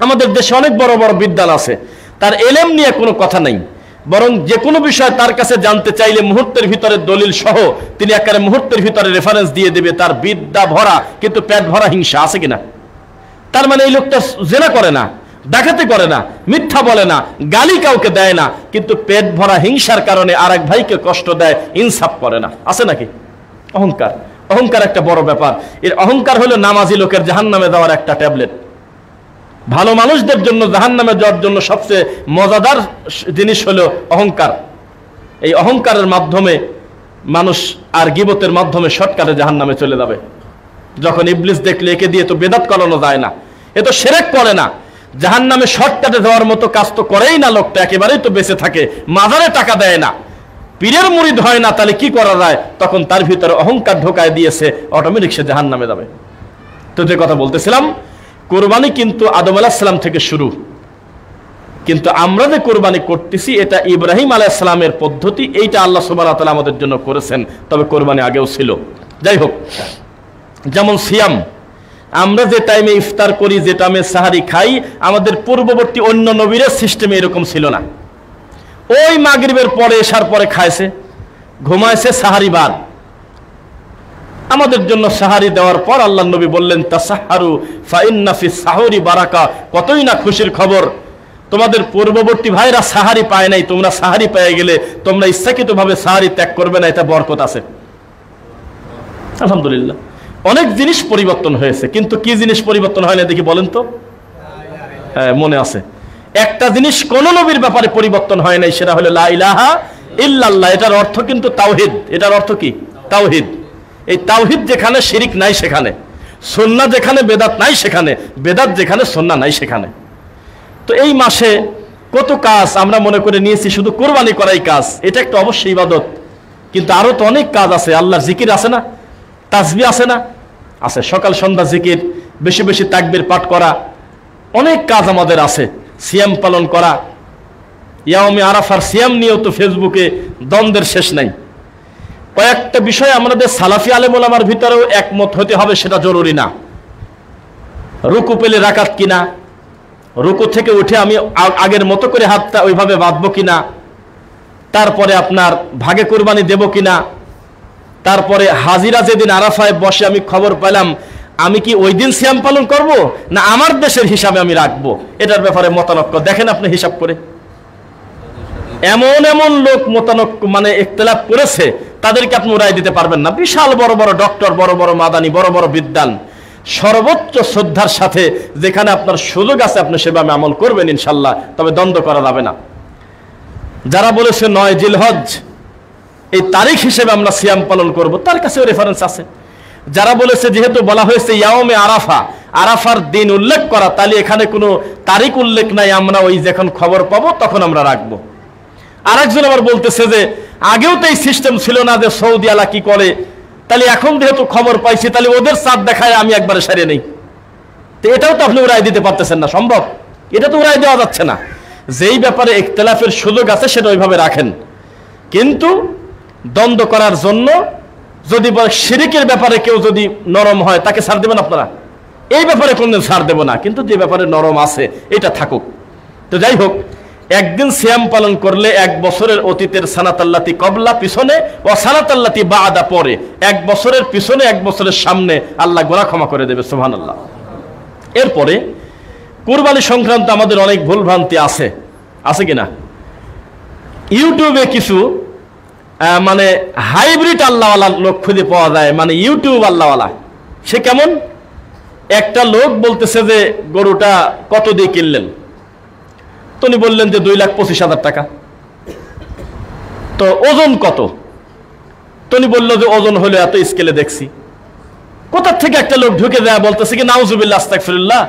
আমাদের দেশে অনেক বড় বড় বিদ্যালয় আছে, তার এলেম নিয়ে কোনো কথা নাই, বরং যে কোনো বিষয় তার কাছে জানতে চাইলে মুহূর্তের ভিতরে দলিল সহ তিনি একেবারে মুহূর্তের ভিতরে রেফারেন্স দিয়ে দেবে। তার বিদ্যা ভরা কিন্তু পেট ভরা হিংসা, আছে কিনা? তার মানে এই লোকটা জেনা করে না, ডাকাতি করে না, মিথ্যা বলে না, গালি কাউকে দেয় না, কিন্তু পেট ভরা হিংসার কারণে আরেক ভাইকে কষ্ট দেয়, ইনসাফ করে না। আছে নাকি? অহংকার। অহংকার একটা বড় ব্যাপার। এর অহংকার হলো নামাজি লোকের জাহান্নামে যাওয়ার একটা ট্যাবলেট। ভালো মানুষদের জন্য জাহান্নামে যাওয়ার জন্য সবচেয়ে মজাদার জিনিস হলো অহংকার। এই অহংকারের মাধ্যমে মানুষ আর গীবতের মাধ্যমে শর্টকাটে জাহান্নামে চলে যাবে। যখন ইবলিস দেখলে একে দিয়ে তো বেদাত করানো যায় না, এ তো শিরক করে না, জাহান্নামে শর্টকাটে যাওয়ার মতো কাজ তো করেই না, লোকটা একেবারেই তো বেঁচে থাকে, মাজারে টাকা দেয় না, পীরের মুরিদ হয় না, তাহলে কি করা যায়? তখন তার ভিতরে অহংকার ঢোকায় দিয়েছে, অটোমেটিক সে জাহান্নামে যাবে। তো যে কথা বলতেছিলাম, কোরবানি কিন্তু আদম আলাইহিস সালাম থেকে শুরু, কিন্তু আমরা যে কোরবানি করতেছি এটা ইব্রাহিম আলাইহিস সালামের পদ্ধতি, এইটা আল্লাহ সুবহানাহু ওয়া তাআলা আমাদের জন্য করেছেন। তবে কোরবানি আগেও ছিল। যাই হোক, যেমন সিয়াম, আমরা যে টাইমে ইফতার করি, যে টাইমে সাহারি খাই, আমাদের পূর্ববর্তী অন্য নবীর সিস্টেমে এরকম ছিল না। ওই মাগরিবের পরে এশার পরে খাইছে, ঘুমাইছে, সাহারি বাদ। আমাদের জন্য সাহারি দেওয়ার পর আল্লাহ নবী বললেন, তাসাহারু ফাইন্না ফিস সাহুরি বারাকা। কতই না খুশির খবর, তোমাদের পূর্ববর্তী ভাইরা সাহারি পায় নাই, তোমরা সাহারি পেয়ে গেলে, তোমরা ইচ্ছাকৃতভাবে সাহারি ত্যাগ করবে না, এটা বরকত আছে। আলহামদুলিল্লাহ, অনেক জিনিস পরিবর্তন হয়েছে, কিন্তু কি জিনিস পরিবর্তন হয় না দেখি বলেন তো? হ্যাঁ, মনে আছে একটা জিনিস কোন নবীর ব্যাপারে পরিবর্তন হয় নাই, সেটা হলো লা ইলাহা ইল্লাল্লাহ। এটার অর্থ কিন্তু তাওহীদ। এটার অর্থ কি? তাওহীদ। এই তাওহীদ যেখানে, শিরিক নাই সেখানে, সুন্নাহ যেখানে, বেদাত নাই সেখানে, বেদাত যেখানে, সুন্নাহ নাই সেখানে। তো এই মাসে কত কাজ আমরা মনে করে নিয়েছি শুধু কোরবানি করাই কাজ, এটা একটা অবশ্যই ইবাদত, কিন্তু আরো তো অনেক কাজ আছে। আল্লাহর জিকির আছে না, তাসবিহ আছে না, আছে। সকাল সন্ধ্যা জিকির, বেশি বেশি তাকবীর পাঠ করা, অনেক কাজ আমাদের আছে। সিয়াম পালন করা, ইয়াউমে আরাফার সিয়াম নিয়েও তো ফেসবুকে দ্বন্দ্বের শেষ নাই। কয়েকটা বিষয় আমাদের সালাফি আলেম ওলামার ভিতরেও একমত হতে হবে, সেটা জরুরি না। রুকু পেলে রাকাত কিনা, রুকু থেকে উঠে আমি আগের মতো করে হাতটা ওইভাবে বাঁধবো কিনা, তারপরে আপনার ভাগে কুরবানি দেব কিনা, তারপরে হাজিরা যেদিন আরাফায় বসে আমি খবর পেলাম, আমি কি ওই দিন সিয়াম পালন করব না আমার দেশের হিসাবে আমি রাখবো, এটার ব্যাপারে মতানক্য দেখেন আপনি হিসাব করে। এমন এমন লোক মতানক্য মানে ইখতিলাফ করেছে, তাদেরকে আপনি রায় দিতে পারবেন না। বিশাল বড় বড় ডক্টর, বড় বড় মাদানি, বড় বড় বিদ্বান, সর্বোচ্চ শ্রদ্ধার সাথে যেখানে আপনার সুযোগ আছে আপনি সেভাবে আমল করবেন ইনশাল্লাহ, তবে দ্বন্দ্ব করা যাবে না। যারা বলেছে 9 জিলহজ এই তারিখ হিসেবে আমরা সিয়াম পালন করব, তার কাছেও রেফারেন্স আছে। যারা বলেছে যেহেতু বলা হয়েছে ইয়াউমে আরাফা, আরাফার দিন উল্লেখ করা, তাহলে এখানে কোনো তারিখ উল্লেখ নাই, আমরা ওই যখন খবর পাবো তখন আমরা রাখবো। আরেকজন আবার বলতেছে যে আগেও তো এই সিস্টেম ছিল না, যে সৌদি আলা কি করে, তাহলে এখন যেহেতু খবর পাইছি তাহলে ওদের চাঁদ দেখায় আমি একবারে সারিয়ে নেই। তো এটাও তো আপনি রায় দিতে পারতেছেন না, সম্ভব? এটা তো রায় দেওয়া যাচ্ছে না। যেই ব্যাপারে ইখতিলাফের সুযোগ আছে সেটা ওইভাবে রাখেন, কিন্তু দ্বন্দ্ব করার জন্য যদি শিরকের ব্যাপারে কেউ যদি নরম হয় তাকে ছাড় দেবেন আপনারা, এই ব্যাপারে কোনদিন ছাড় দেব না, কিন্তু যে ব্যাপারে নরম আছে এটা থাকুক। তো যাই হোক, একদিন সিয়াম পালন করলে 1 বছরের অতীতের সানাতাল্লাতি কবলা পিছনে ও সানাতাল্লাতি বাদা পরে, 1 বছরের পিছনে 1 বছরের সামনে আল্লাহ গুনাহ ক্ষমা করে দেবে, সুবহানাল্লাহ। এরপরে কুরবানি সংক্রান্ত আমাদের অনেক ভুলভ্রান্তি আছে, আছে কিনা? ইউটিউবে কিছু মানে হাইব্রিড আল্লাহওয়ালা লোক খুঁজে পাওয়া যায়, মানে ইউটিউব আল্লাহওয়ালা। সে কেমন? একটা লোক বলতেছে যে গরুটা কত দিয়ে কিনলেন, তো উনি বললেন যে 2,25,000 টাকা। তো ওজন কত? তো উনি বললো যে ওজন হলো এত, স্কেলে দেখছি। কোথা থেকে একটা লোক ঢুকে যায় বলতেছে কি নাউজুবিল্লাহ আস্তাগফিরুল্লাহ,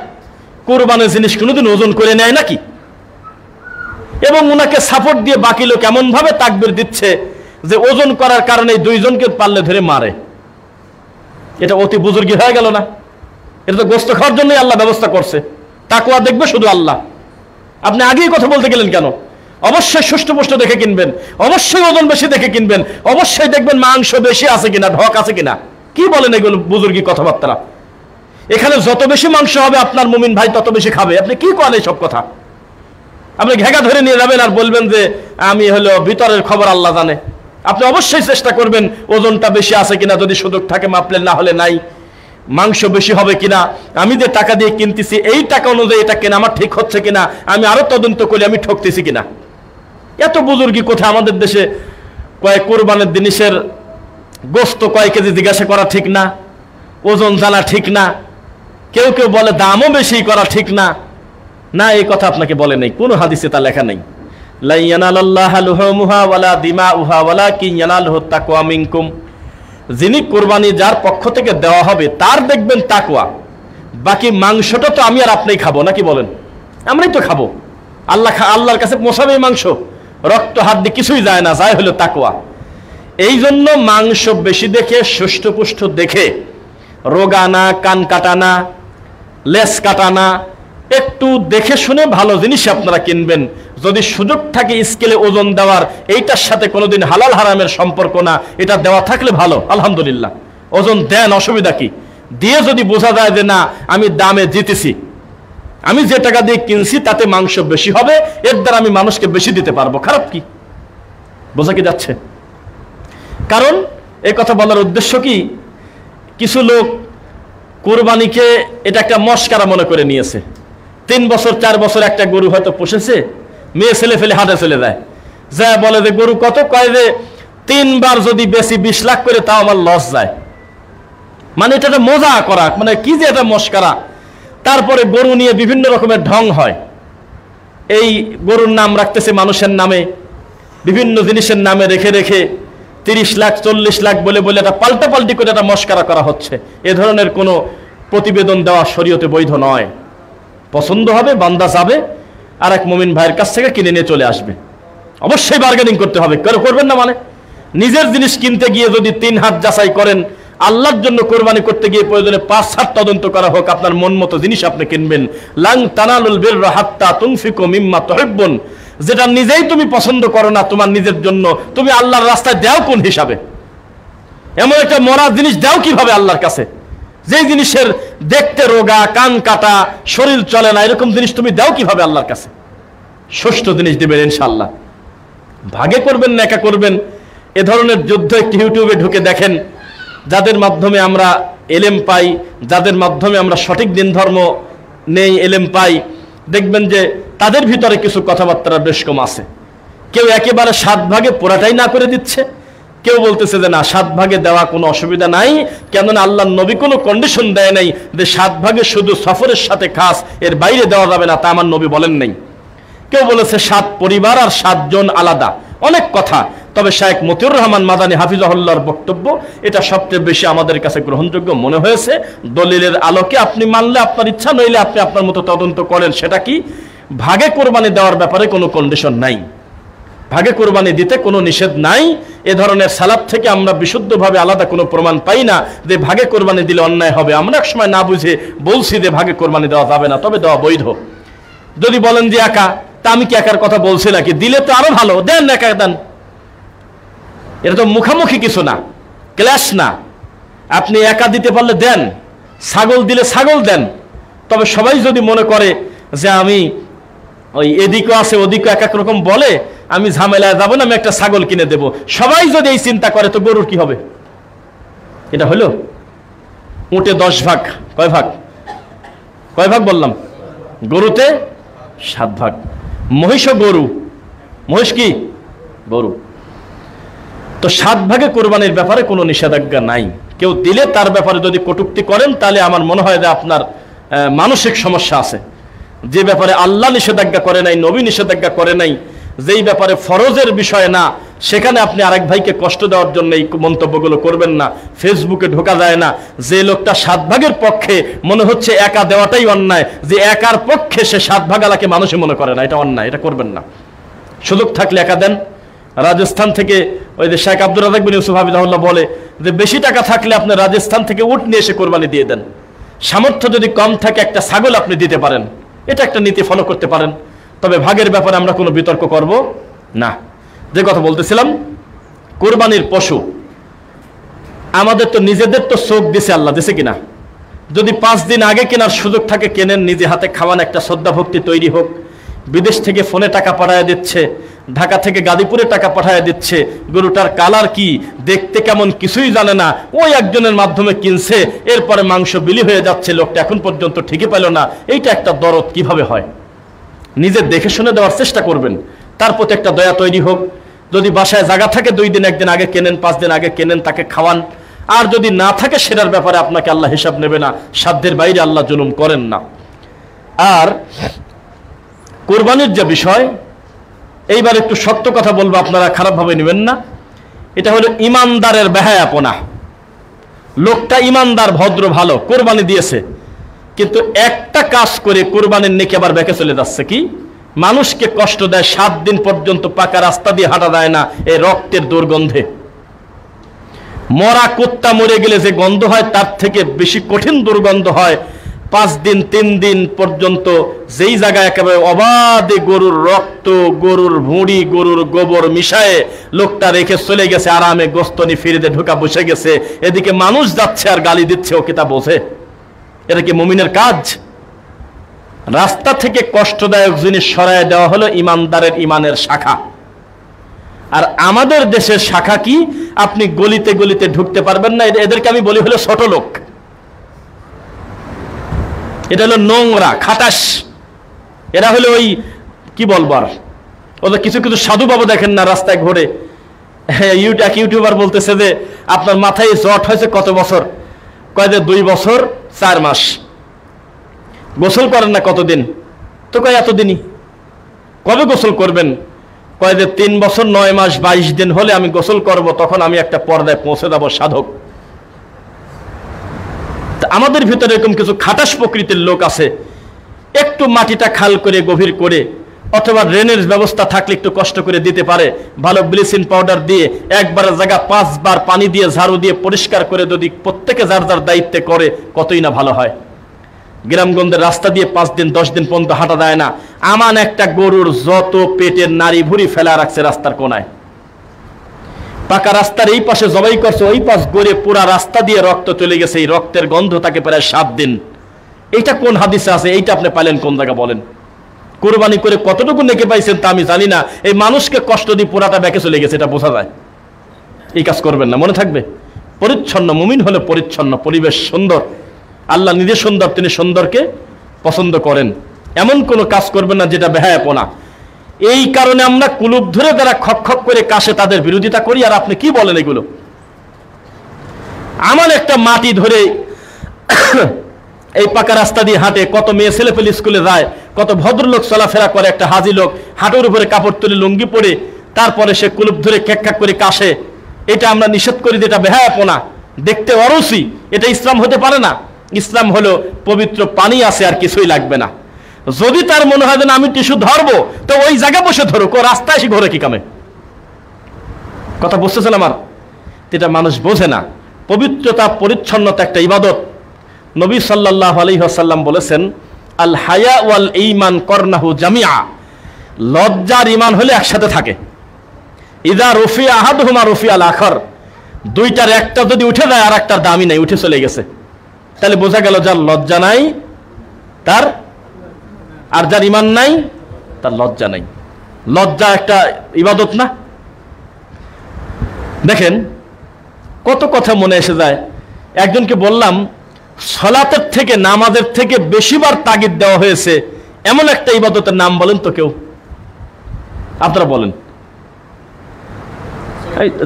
কুরবানের জিনিস কোনোদিন ওজন করে নেয় নাকি? এবং উনাকে সাপোর্ট দিয়ে বাকি লোক এমন ভাবে তাকবীর দিচ্ছে যে ওজন করার কারণে 2 জনকে পারলে ধরে মারে। এটা অতি বুজুর্গি হয়ে গেল না? এটা তো গোস্ত খাওয়ার জন্যই আল্লাহ ব্যবস্থা করছে, তাকওয়া দেখবে শুধু আল্লাহ। আপনি আগেই কথা বলতে গেলেন কেন? অবশ্যই সুষ্ঠুপুষ্ট দেখে কিনবেন, অবশ্যই ওজন বেশি দেখে কিনবেন, অবশ্যই দেখবেন মাংস বেশি আছে কিনা, ঢক আছে কিনা। কি বলেন এগুলো বুজুর্গি কথাবার্তা? এখানে যত বেশি মাংস হবে আপনার মুমিন ভাই তত বেশি খাবে। আপনি কি করেন এইসব কথা? আপনি ঘেঁকা ধরে নিয়ে যাবেন আর বলবেন যে আমি হলো ভিতরের খবর আল্লাহ জানে। আপনি অবশ্যই চেষ্টা করবেন ওজনটা বেশি আছে কিনা, যদি সুযোগ থাকে মাপলেন, না হলে নাই। মাংস বেশি হবে কিনা, আমি যে টাকা দিয়ে কিনতেছি এই টাকা অনুযায়ী এটা কেনা আমার ঠিক হচ্ছে কিনা, আমি আরো তদন্ত করি আমি ঠকতেছি কিনা। এত বুজুর্গি কোথায় আমাদের দেশে? কয়েক কোরবানের জিনিসের গোস্ত কয় কেজি জিজ্ঞাসা করা ঠিক না, ওজন জানা ঠিক না, কেউ কেউ বলে দামও বেশি করা ঠিক না। না, এই কথা আপনাকে বলে নেই, কোনো হাদিসে তা লেখা নেই। লা ইয়ানালাল্লাহু লুহুমুহা ওয়ালা দিমাউহা ওয়ালাকিন ইয়ানালুহু তাকওয়া মিনকুম। যিনি কোরবানি যার পক্ষ থেকে দেওয়া হবে তার দেখবেন তাকওয়া। বাকি মাংসটা তো আমি আর আপনিই খাবো, নাকি বলেন? আমরাই তো খাবো। আল্লাহর কাছে পৌঁছাবে মাংস, রক্ত হাড্ডি কিছুই যায় না, যায় হলো তাকওয়া। এই জন্য মাংস বেশি দেখে, সুষ্ঠুপুষ্ট দেখে, রোগানা, কান কাটানা, লেস কাটানা, একটু দেখে শুনে ভালো জিনিস আপনারা কিনবেন। যদি সুযোগ থাকে স্কেলে ওজন দেওয়ার, এইটার সাথে কোনোদিন হালাল হারামের সম্পর্ক না, এটা দেওয়া থাকলে ভালো, আলহামদুলিল্লাহ। ওজন দেন, অসুবিধা কি? দিয়ে যদি বোঝা যায় যে না আমি দামে জিতেছি, আমি যে টাকা দিয়ে কিনছি তাতে মাংস বেশি হবে, এর দ্বারা আমি মানুষকে বেশি দিতে পারবো, খারাপ কি? বোঝা কি যাচ্ছে? কারণ এই কথা বলার উদ্দেশ্য কি, কিছু লোক কোরবানিকে এটা একটা মস্কারা মনে করে নিয়েছে। 3 বছর 4 বছর একটা গরু হয়তো পোষেছে, মেয়ে ছেলে ফেলে হাটে চলে যায়, যা বলে যে গরু কত, কয় যে 3 বার যদি বেশি 20 লাখ করে তাও আমার লস যায়। মানে এটা একটা মজা করা, মানে কি যে এটা মস্কারা। তারপরে গরু নিয়ে বিভিন্ন রকমের ঢং হয়। এই গরুর নাম রাখতেছে মানুষের নামে, বিভিন্ন জিনিসের নামে রেখে রেখে 30 লাখ 40 লাখ বলে বলে এটা পাল্টাপাল্টি করে এটা মস্কারা করা হচ্ছে। এ ধরনের কোনো প্রতিবেদন দেওয়া শরীয়তে বৈধ নয়। পছন্দ হবে, বান্দা যাবে আর এক মুমিন ভাইয়ের কাছ থেকে কিনে নিয়ে চলে আসবে। অবশ্যই বার্গেনিং করতে হবে, করবেন না মানে? নিজের জিনিস কিনতে গিয়ে যদি 3 হাত যাচাই করেন, আল্লাহর জন্য কোরবানি করতে গিয়ে প্রয়োজনে 5 হাত তদন্ত করা হোক, আপনার মন মতো জিনিস আপনি কিনবেন। লাং তানালুল বিররা হাত্তা তুনফিকু মিম্মা তুহিব্বুন। যেটা নিজেই তুমি পছন্দ করো না তোমার নিজের জন্য, তুমি আল্লাহর রাস্তায় দাও কোন হিসাবে? এমন একটা মরা জিনিস দাও কিভাবে আল্লাহর কাছে, যে জিনিসের দেখতে রোগা, কান কাটা, শরীর চলে না, এরকম জিনিস তুমি দাও কিভাবে আল্লাহর কাছে? ষষ্ঠ জিনিস দিবেন ইনশাআল্লাহ। ভাগে করবেন না একা করবেন, এ ধরনের যুদ্ধ একটি ইউটিউবে ঢুকে দেখেন। যাদের মাধ্যমে আমরা এলেম পাই, যাদের মাধ্যমে আমরা সঠিক দিন ধর্ম নেই, এলেম পাই, দেখবেন যে তাদের ভিতরে কিছু কথাবার্তা বেশ কম আছে। কেউ একেবারে 7 ভাগে পুরাটাই না করে দিচ্ছে, কেউ বলতেছে যে না 7 ভাগে দেওয়া কোনো অসুবিধা নাই, কেননা আল্লাহর নবী কোনো কন্ডিশন দেয় নাই যে 7 ভাগে শুধু সফরের সাথে খাস, এর বাইরে দেওয়া যাবে না, তা আমার নবী বলেন নাই। কেউ বলেছে 7 পরিবার আর 7 জন আলাদা, অনেক কথা। তবে শায়েখ মতিউর রহমান মাদানী হাফিজাহুল্লাহর বক্তব্য এটা সবচেয়ে বেশি আমাদের কাছে গ্রহণযোগ্য মনে হয়েছে। দলিলের আলোকে আপনি মানলে আপনার ইচ্ছা, নইলে আপনি আপনার মতো তদন্ত করেন। সেটা কি, ভাগে কোরবানি দেওয়ার ব্যাপারে কোনো কন্ডিশন নাই, ভাগে কোরবানি দিতে কোনো নিষেধ নাই। এ ধরনের সালাত থেকে আমরা বিশুদ্ধভাবে আলাদা কোনো প্রমাণ পাই না যে ভাগে কোরবানি দিলে অন্যায় হবে। আমরা এক সময় না বুঝে বলছি যে ভাগে কোরবানি দেওয়া যাবে না, তবে দেওয়া বৈধ। যদি বলেন যে একা, তা আমি কি একার কথা বলছি নাকি? দিলে তো আরো ভালো, দেন, একা দেন। এটা তো মুখামুখি কিছু না, ক্লাস না। আপনি একা দিতে পারলে দেন, ছাগল দিলে ছাগল দেন। তবে সবাই যদি মনে করে যে আমি ওই এদিকে আছে ওদিকে এক এক রকম বলে, আমি ঝামেলায় যাবো না, আমি একটা ছাগল কিনে দেব, সবাই যদি এই চিন্তা করে তো গরুর কি হবে? এটা হলো উটে 10 ভাগ, কয় ভাগ? কয় ভাগ বললাম? গরুতে 7 ভাগ। মহিষও গরু, মহিষ কি গরু। তো 7 ভাগে কোরবানির ব্যাপারে কোনো নিষেধাজ্ঞা নাই। কেউ দিলে তার ব্যাপারে যদি কটূক্তি করেন, তাহলে আমার মনে হয় যে আপনার মানসিক সমস্যা আছে। যে ব্যাপারে আল্লাহ নিষেধাজ্ঞা করে নাই, নবী নিষেধাজ্ঞা করে নাই, যেই ব্যাপারে ফরজের বিষয় না, সেখানে আপনি আরেক ভাইকে কষ্ট দেওয়ার জন্য এই মন্তব্যগুলো করবেন না। ফেসবুকে ঢোকা যায় না, যে লোকটা 7 ভাগের পক্ষে মনে হচ্ছে একা দেওয়াটাই অন্যায়, যে একার পক্ষে সে 7 ভাগ আলাকে মানুষই মনে করে না, এটা অন্যায়, এটা করবেন না। সুযোগ থাকলে একা দেন। রাজস্থান থেকে ওই যে শেখ আব্দুর রাজ্জাক বিন ইউসুফ হাফিজাহুল্লাহ বলে যে বেশি টাকা থাকলে আপনি রাজস্থান থেকে উট নিয়ে এসে কোরবানি দিয়ে দেন। সামর্থ্য যদি কম থাকে একটা ছাগল আপনি দিতে পারেন, এটা একটা নীতি ফলো করতে পারেন। তবে ভাগের ব্যাপারে আমরা কোনো বিতর্ক করব না। যে কথা বলতেছিলাম, কোরবানির পশু আমাদের তো নিজেদের তো চোখ দিছে আল্লাহ, দিছে কিনা? যদি 5 দিন আগে কেনার সুযোগ থাকে কেনেন, নিজে হাতে খাওয়ান, একটা শ্রদ্ধা ভক্তি তৈরি হোক। বিদেশ থেকে ফোনে টাকা পাঠায় দিচ্ছে, ঢাকা থেকে গাজীপুরে টাকা পাঠায় দিচ্ছে, গরুটার কালার কি, দেখতে কেমন কিছুই জানে না, ওই একজনের মাধ্যমে কিনছে, এরপরে মাংস বিলি হয়ে যাচ্ছে, লোকটা এখন পর্যন্ত ঠিকই পেল না। এইটা একটা দরদ কিভাবে হয়? নিজে দেখে শুনে দেওয়ার চেষ্টা করবেন, তার প্রতি একটা দয়া তৈরি হোক। যদি বাসায় জায়গা থাকে 2 দিন 1 দিন আগে কেনেন, 5 দিন আগে কেনেন, তাকে খাওয়ান। আর যদি না থাকে সেটার ব্যাপারে আপনাকে আল্লাহ হিসাব নেবে না, সাধ্যের বাইরে আল্লাহ জুলুম করেন না। আর কোরবানির যে বিষয়, এইবার একটু সত্য কথা বলবো, আপনারা খারাপভাবে নেবেন না। এটা হলো ইমানদারের বেহায়াপনা। লোকটা ইমানদার, ভদ্র, ভালো, কোরবানি দিয়েছে, কিন্তু একটা কাজ করে কোরবানির নেকি আবার ব্যাকে চলে যাচ্ছে। কি? মানুষকে কষ্ট দেয়, 7 দিন পর্যন্ত পাকা রাস্তা দিয়ে হাঁটা যায় না এই রক্তের দুর্গন্ধে। মরা কুত্তা মরে গেলে যে গন্ধ হয় তার থেকে বেশি কঠিন দুর্গন্ধ হয়। 5 দিন 3 দিন পর্যন্ত যেই জায়গায় একেবারে অবাধে গরুর রক্ত, গরুর ভুঁড়ি, গরুর গোবর মিশায়ে লোকটা রেখে চলে গেছে, আরামে গোস্তনি ফিরিতে ঢোকা বসে গেছে, এদিকে মানুষ যাচ্ছে আর গালি দিচ্ছে, ও কি তা বোঝে? এটা কি মুমিনের কাজ? রাস্তা থেকে কষ্টদায়ক জিনিস সরায় দেওয়া হলো ইমানদারের ইমানের শাখা। আর আমাদের দেশের শাখা কি? আপনি গলিতে গলিতে ঢুকতে পারবেন না। এদেরকে আমি বলি হলো ছোট লোক, এটা হলো নোংরা, খাটাস। এরা হলো ওই কি বলবার, ওদের কিছু কিছু সাধু বাবা দেখেন না রাস্তায় ঘুরে, এক ইউটিউবার বলতেছে যে আপনার মাথায় জট হয়েছে কত বছর? কয় যে 2 বছর 4 মাস। গোসল করেন না কতদিন? তো কয় এতদিনই। কবে গোসল করবেন? কয় যে 3 বছর 9 মাস 22 দিন হলে আমি গোসল করব, তখন আমি একটা পর্দায় পৌঁছে যাব, সাধক। আমাদের ভিতরে এরকম কিছু খাটাস প্রকৃতির লোক আছে, একটু মাটিটা খাল করে গভীর করে অথবা ড্রেনের ব্যবস্থা থাকলে একটু কষ্ট করে দিতে পারে, ভালো ব্লিচিং পাউডার দিয়ে একবার জায়গা 5 বার পানি দিয়ে ঝাড়ু দিয়ে পরিষ্কার করে যদি প্রত্যেকে যার যার দায়িত্বে করে, কতই না ভালো হয়। গ্রামগঞ্জের রাস্তা দিয়ে 5 দিন 10 দিন পর্যন্ত হাঁটা যায় না। আমান একটা গরুর যত পেটের নাড়ি ভুড়ি ফেলা রাখছে রাস্তার কোনায়, পাকা রাস্তার এই পাশে জবাই করছে, ওই পাশ গড়ে পুরা রাস্তা দিয়ে রক্ত চলে গেছে, এই রক্তের গন্ধ তাকে প্রায় 7 দিন। এইটা কোন হাদিসে আছে? এইটা আপনি পাইলেন কোন জায়গা বলেন? কোরবানি করে কতটুকু নেকি পাইছেন তা আমি জানি না, এই মানুষকে কষ্ট দিয়ে পুরাটা ব্যাকে চলে গেছে, এটা বোঝা যায়। এই কাজ করবেন না, মনে থাকবে। পরিচ্ছন্ন মুমিন হলে পরিচ্ছন্ন, পরিবেশ সুন্দর, আল্লাহ নিজে সুন্দর, তিনি সুন্দরকে পছন্দ করেন। এমন কোনো কাজ করবেন না যেটা বেহায়াপনা। এই কারণে আমরা কুলুপ ধরে যারা খক খক করে কাশে তাদের বিরোধিতা করি। আর আপনি কি বলেন এগুলো? আমার একটা মাটি ধরে এই পাকা রাস্তা দিয়ে হাঁটে, কত মেয়ে ছেলে পেলে স্কুলে যায়, কত ভদ্রলোক চলাফেরা করে, একটা হাজি লোক হাঁটুর উপরে কাপড় তুলে লুঙ্গি পরে তারপরে সে কুলুপ ধরে খেক করে কাশে। এটা আমরা নিষেধ করি যে এটা বেহায়াপনা, দেখতে অরুচি, এটা ইসলাম হতে পারে না। ইসলাম হলো পবিত্র পানি আছে আর কিছুই লাগবে না। যদি তার মনে হয় না আমি টিস্যু ধরবো, তো ওই জায়গায় বসে ধরুক, ও রাস্তায় এসে ঘরে কি কামে? কথা বুঝতেছেন আমার? এটা মানুষ বোঝে না। পবিত্রতা, পরিচ্ছন্নতা একটা ইবাদত। নবী সাল্লাল্লাহু আলাইহি ওয়াসাল্লাম বলেছেন, আল হায়া ওয়াল ঈমান করনাহু জামিআ। লজ্জার ঈমান হলে একসাথে থাকে। ইযা রুফিয়া আহাদুহুমা রুফিয়া আল আখার। দুইটার একটা যদি উঠে যায় আর একটার দামই নাই, উঠে চলে গেছে। তাহলে বোঝা গেল যার লজ্জা নাই তার, আর যার ঈমান নাই তার লজ্জা নাই। লজ্জা একটা ইবাদত না? দেখেন কত কথা মনে এসে যায়। একজনকে বললাম, সালাতের থেকে, নামাজের থেকে বেশিবার তাগিদ দেওয়া হয়েছে এমন একটা ইবাদতের নাম বলেন তো কেউ, আপনারা বলেন।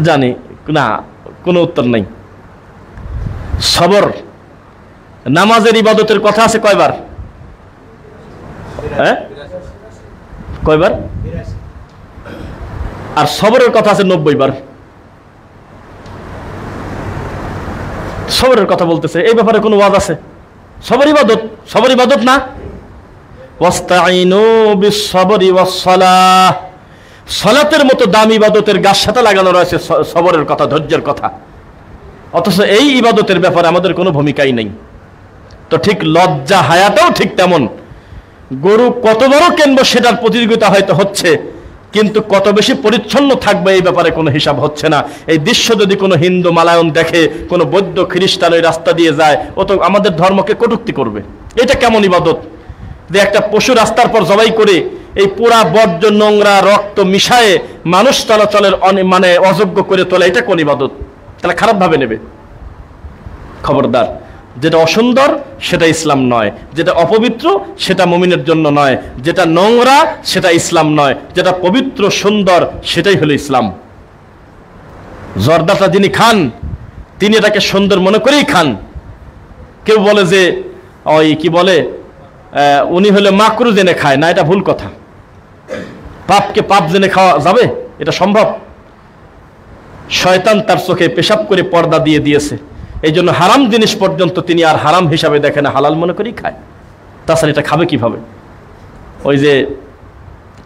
জানি না, কোনো উত্তর নাই। সবর। নামাজের ইবাদতের কথা আছে কয়বার? হ্যাঁ, কয়বার? আর সবরের কথা আছে 90 বার। সবরের কথা বলতেছে, এই ব্যাপারে কোনো ওয়াজ আছে? সবর ইবাদত, সবর ইবাদত না? ওয়াস্তাইনু বিস-সাবরি ওয়াস-সালাহ। সালাতের মতো দামি ইবাদতের গাছ সাথে লাগানো রয়েছে সবরের কথা, ধৈর্যের কথা। অথচ এই ইবাদতের ব্যাপারে আমাদের কোনো ভূমিকাই নেই। তো ঠিক লজ্জা হায়াটাও ঠিক তেমন। গরু কত বড় কিনবো সেটার প্রতিযোগিতা হয়তো হচ্ছে, কিন্তু কত বেশি পরিচ্ছন্ন থাকবে এই ব্যাপারে কোনো হিসাব হচ্ছে না। এই দৃশ্য যদি কোনো হিন্দু মালায়ন দেখে, কোনো বৌদ্ধ খ্রিস্টান ওই রাস্তা দিয়ে যায়, ও তো আমাদের ধর্মকে কটূক্তি করবে। এটা কেমন ইবাদত যে একটা পশু রাস্তার পর জবাই করে এই পুরা বর্জ্য নোংরা রক্ত মিশায়ে মানুষ চলাচলের মানে অযোগ্য করে তোলা, এটা কোন ইবাদত? তাহলে খারাপ ভাবে নেবে। খবরদার, যেটা অসুন্দর সেটা ইসলাম নয়, যেটা অপবিত্র সেটা মুমিনের জন্য নয়, যেটা নোংরা সেটা ইসলাম নয়, যেটা পবিত্র সুন্দর সেটাই হলো ইসলাম। জর্দাটা যিনি খান তিনি এটাকে সুন্দর মনে করেই খান। কেউ বলে যে ওই কি বলে উনি হলে মাকরু জেনে খায় না, এটা ভুল কথা। পাপকে পাপ জেনে খাওয়া যাবে? এটা সম্ভব? শয়তান তার চোখে পেশাব করে পর্দা দিয়ে দিয়েছে, এই জন্য হারাম জিনিস পর্যন্ত তিনি আর হারাম হিসাবে দেখে না, হালাল মনে করেই খায়। তাছাড়া এটা খাবে কিভাবে? ওই যে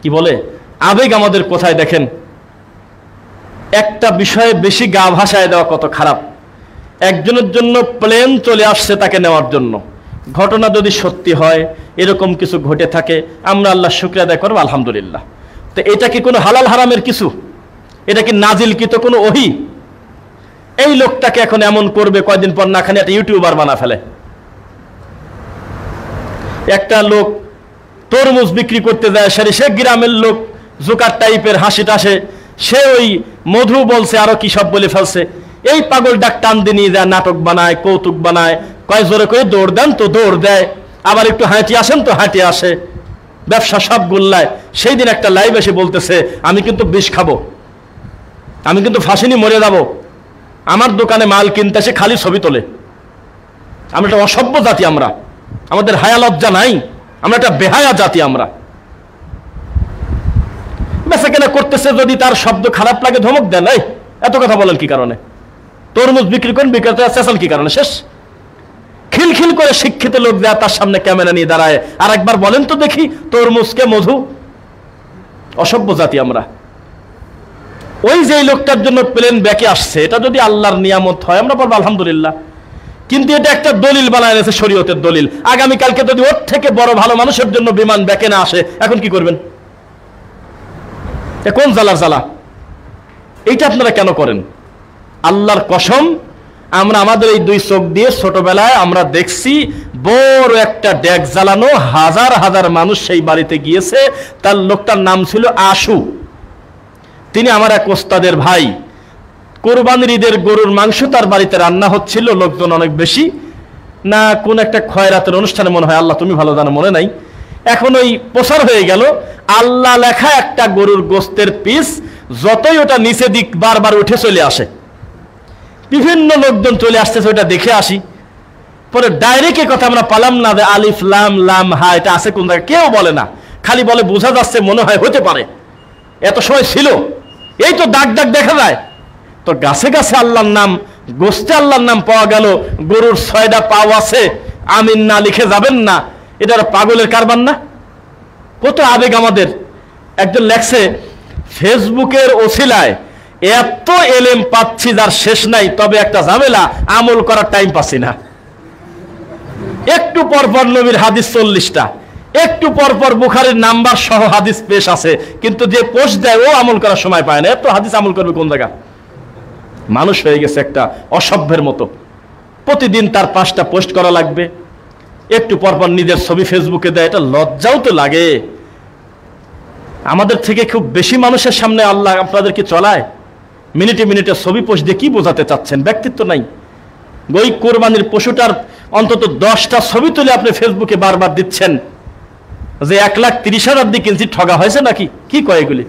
কি বলে আবেগ আমাদের কোথায় দেখেন। একটা বিষয়ে বেশি গা ভাসায় দেওয়া কত খারাপ। একজনের জন্য প্লেন চলে আসছে তাকে নেওয়ার জন্য, ঘটনা যদি সত্যি হয়, এরকম কিছু ঘটে থাকে, আমরা আল্লাহ শুকরিয়া আদায় করবো, আলহামদুলিল্লাহ। তো এটা কি কোনো হালাল হারামের কিছু? এটা কি নাজিলকৃত কোনো ওহী? এই লোকটাকে এখন এমন করবে, কয়দিন পর না খানি একটা ইউটিউবার বানা ফেলে। একটা লোক তরমুজ বিক্রি করতে যায়, সে গ্রামের লোক, জোকার টাইপের হাসি টাসে, সে ওই মধু বলছে আরো কি সব বলে ফেলছে। এই পাগল ডাক টান দিয়ে নিয়ে যায়, নাটক বানায়, কৌতুক বানায়, কয় জোরে করে দৌড় দেন তো দৌড় দেয়, আবার একটু হাঁটি আসেন তো হাঁটি আসে, ব্যবসা সব গুল্লায়। সেই দিন একটা লাইভ এসে বলতেছে আমি কিন্তু বিষ খাবো, আমি কিন্তু ফাঁসি নিয়ে মরে যাবো, আমার দোকানে মাল কিনতে এসে খালি ছবি তোলে। আমরা একটা অসভ্য জাতি, আমরা, আমাদের হায়া লজ্জা নাই, আমরা একটা বেহায়া জাতি। আমরা বেচাকেনা করতেছে, যদি তার শব্দ খারাপ লাগে ধমক দেন, এই এত কথা বলেন কি কারণে? তরমুজ বিক্রি করেন, বিক্রেতা চেঁচাল কি কারণে? শেষ। খিলখিল করে শিক্ষিত লোক দেয়া তার সামনে ক্যামেরা নিয়ে দাঁড়ায়, আর একবার বলেন তো দেখি তরমুজকে মধু? অসভ্য জাতি আমরা। ওই যে লোকটার জন্য প্লেন ব্যাকে আসছে, এটা যদি আল্লাহর নিয়ামত হয় আমরা বলবো আলহামদুলিল্লাহ, কিন্তু এটা একটা দলিল বানায় এনেছে, শরীয়তের দলিল। আগামীকালকে যদি ওর থেকে বড় ভালো মানুষের জন্য বিমান ব্যাকে না আসে, এখন কি করবেন? কোন জ্বালার জ্বালা? এইটা আপনারা কেন করেন? আল্লাহর কসম, আমরা আমাদের এই দুই চোখ দিয়ে ছোটবেলায় আমরা দেখছি বড় একটা ডেক জ্বালানো, হাজার হাজার মানুষ সেই বাড়িতে গিয়েছে। তার লোকটার নাম ছিল আশু, তিনি আমার এক ওস্তাদের ভাই। কোরবানির ঈদের গরুর মাংস তার বাড়িতে রান্না হচ্ছিল, লোকজন অনেক বেশি, না কোন একটা খয়রাতের অনুষ্ঠানে মনে হয়, আল্লাহ তুমি ভালো জানো, মনে নাই। এখন ওই প্রচার হয়ে গেল আল্লাহ লেখা একটা গরুর গোস্তের পিস, যতই ওটা নিচে দিক বারবার উঠে চলে আসে, বিভিন্ন লোকজন চলে আসতেছে ওটা দেখে আসি। পরে ডাইরেক্ট কথা আমরা পালাম না যে আলিফ লাম লাম হা এটা আছে কোন জায়গায়, কেউ বলে না, খালি বলে বোঝা যাচ্ছে, মনে হয়, হতে পারে, এত সময় ছিল, এই তো দাগ দাগ দেখা যায়। তো গাছে গাছে আল্লাহর নাম, গোস্তে আল্লাহর নাম পাওয়া গেল, গরুর 6টা পাও আছে, আমিন না লিখে যাবেন না, এটা পাগলের কারবার না? কত আবেগ আমাদের। একজন লেখছে ফেসবুকের ওসিলায় এত এলেম পাচ্ছি যার শেষ নাই, তবে একটা ঝামেলা, আমল করার টাইম পাচ্ছি না। একটু পরপর নবীর হাদিস 40টা, একটু পরপর বুখারীর নাম্বার সহ হাদিস পেশ আছে, কিন্তু যে পোস্ট দেয় ও আমল করার সময় পায় না। এত হাদিস আমল করবে কোন জায়গা? মানুষ হয়ে গেছে একটা অসভ্যের মতো। প্রতিদিন তার 5টা পোস্ট করা লাগবে, একটু পরপর নিজের ছবি ফেসবুকে দেয়, এটা লজ্জাও তো লাগে। আমাদের থেকে খুব বেশি মানুষের সামনে আল্লাহ আপনাদের কি চলায়? মিনিটে মিনিটে ছবি পোস্ট দিয়ে কি বোঝাতে চাচ্ছেন? ব্যক্তিত্ব নাই। ওই কোরবানির পশুটার অন্তত 10টা ছবি তুলে আপনি ফেসবুকে বারবার দিচ্ছেন যে 1,30,000 দিয়ে কিনছি, ঠগা হয়েছে নাকি? কি কয় এগুলি?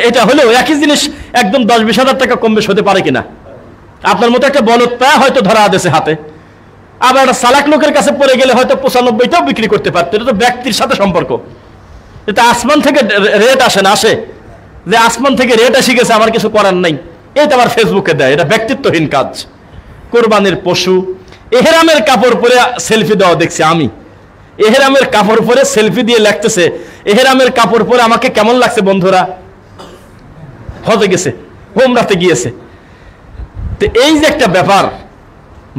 এটা হলেও একই জিনিস একদম 10-20 হাজার টাকা কম বেশ হতে পারে কিনা? আপনার মতো একটা বলদ পায়া হয়তো ধরা আদেশে হাতে, আবার একটা চালাক লোকের কাছে পড়ে গেলে হয়তো 95টাও বিক্রি করতে পারতো। এটা তো ব্যক্তির সাথে সম্পর্ক, এটা আসমান থেকে রেট আসে না, আসে যে আসমান থেকে রেট এসে গেছে, আমার কিছু করার নাই, এটা আবার ফেসবুকে দেয়। এটা ব্যক্তিত্বহীন কাজ। কোরবানির পশু এহরামের কাপড় পরে সেলফি দেওয়া দেখছি আমি। এহরামের কাপড় পরে সেলফি দিয়ে লাগতেছে, এহরামের কাপড় পরে আমাকে কেমন লাগছে বন্ধুরা? হতে গেছে, হোমরাতে গিয়েছে। তো এই যে একটা ব্যাপার,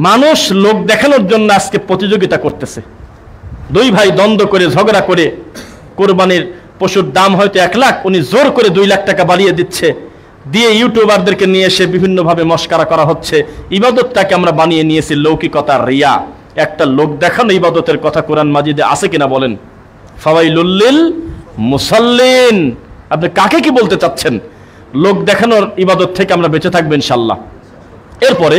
মানুষ লোক দেখানোর জন্য আজকে প্রতিযোগিতা করতেছে। দুই ভাই দ্বন্দ্ব করে, ঝগড়া করে, কোরবানির পশুর দাম হয়তো 1 লাখ, উনি জোর করে 2 লাখ টাকা বাড়িয়ে দিচ্ছে, দিয়ে ইউটিউবারদেরকে নিয়ে এসে বিভিন্নভাবে মস্কারা করা হচ্ছে। ইবাদতটাকে আমরা বানিয়ে নিয়েছি লৌকিকতা, রিয়া। একটা লোক দেখানো ইবাদতের কথা কোরআন মাজিদে আছে কিনা বলেন? ফাওয়াইলুল লিল মুসাল্লিন, আপনি কাকে কি বলতে চাচ্ছেন? লোক দেখানোর ইবাদত থেকে আমরা বেঁচে থাকবো ইনশাল্লাহ। এরপরে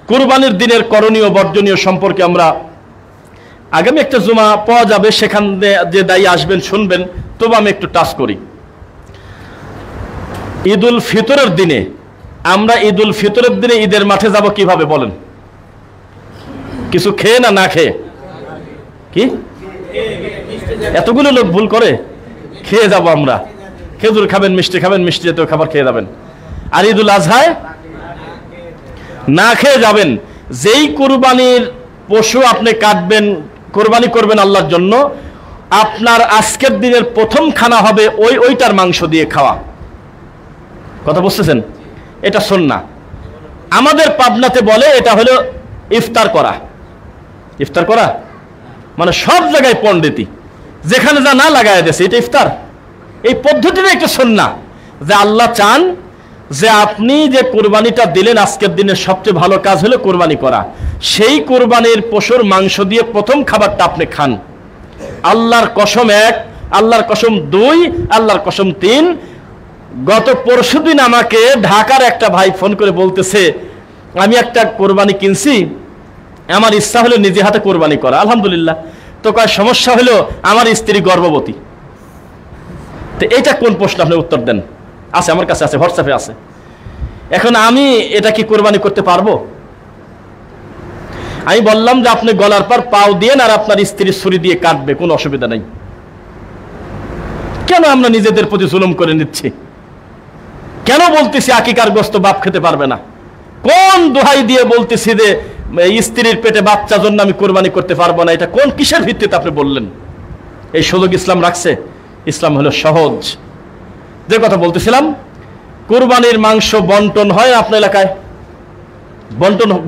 কুরবানির দিনের করণীয় বর্জনীয় সম্পর্কে আমরা আগামী একটা জুমা পাওয়া যাবে, সেখান যে দায়ী আসবেন শুনবেন, তবু আমি একটু টাচ করি। ঈদুল ফিতরের দিনে আমরা ঈদুল ফিতরের দিনে ঈদের মাঠে যাব কিভাবে বলেন? কিছু খেয়ে না খেয়ে? কি এতগুলো লোক ভুল করে? খেয়ে যাব আমরা। খেজুর খাবেন, মিষ্টি খাবেন, মিষ্টি জাতীয় খাবার খেয়ে যাবেন। আর ঈদুল আজহায় না খেয়ে যাবেন। যেই কুরবানির পশু আপনি কাটবেন, কোরবানি করবেন আল্লাহর জন্য, আপনার আজকের দিনের প্রথম খানা হবে ওইটার মাংস দিয়ে খাওয়া। কথা বুঝতেছেন? এটা সুন্নাহ। আমাদের পাবনাতে বলে এটা হলো ইফতার করা। ইফতার করা মানে সব জায়গায় পণ্ডিতি, যেখানে যা না লাগায় দিয়েছে এটা ইফতার। এই পদ্ধতিটা একটা সুন্নাহ, যে আল্লাহ চান যে আপনি যে কোরবানিটা দিলেন আজকের দিনের সবচেয়ে ভালো কাজ হলো কোরবানি করা। সেই কোরবানির পশুর মাংস দিয়ে প্রথম খাবারটা আপনি খান। আল্লাহর কসম 1, আল্লাহর কসম 2, আল্লাহর কসম 3। গত পরশুদিন আমাকে ঢাকার একটা ভাই ফোন করে বলতেছে, আমি একটা কোরবানি কিনছি, আমার ইচ্ছা হলো নিজে হাতে কোরবানি করা। আলহামদুলিল্লাহ। তো কয় সমস্যা হলো আমার স্ত্রী গর্ভবতী। তো এটা কোন প্রশ্ন? আপনি উত্তর দেন। আছে, আমার কাছে আছে, হোয়াটসঅ্যাপে আছে। এখন আমি এটা কি কোরবানি করতে পারবো? আমি বললাম যে আপনি গলার পর পাও দিয়ে আর আপনার স্ত্রী ছুরি দিয়ে কাটবে, কোনো অসুবিধা নেই। কেন আমরা নিজেদের প্রতি জুলুম করে নিচ্ছি? কেন বলতেছি আকিকার গোশত বাপ খেতে পারবে না? কোন দোহাই দিয়ে বলতেছি যে স্ত্রীর পেটে বাচ্চা জন্য আমি কোরবানি করতে পারবো না? এটা কোন কিসের ভিত্তিতে আপনি বললেন? এই সুযোগ ইসলাম রাখছে? ইসলাম হলো সহজ। যে কথা বলতেছিলাম, কোরবানির মাংস বন্টন হয় আপনার এলাকায়?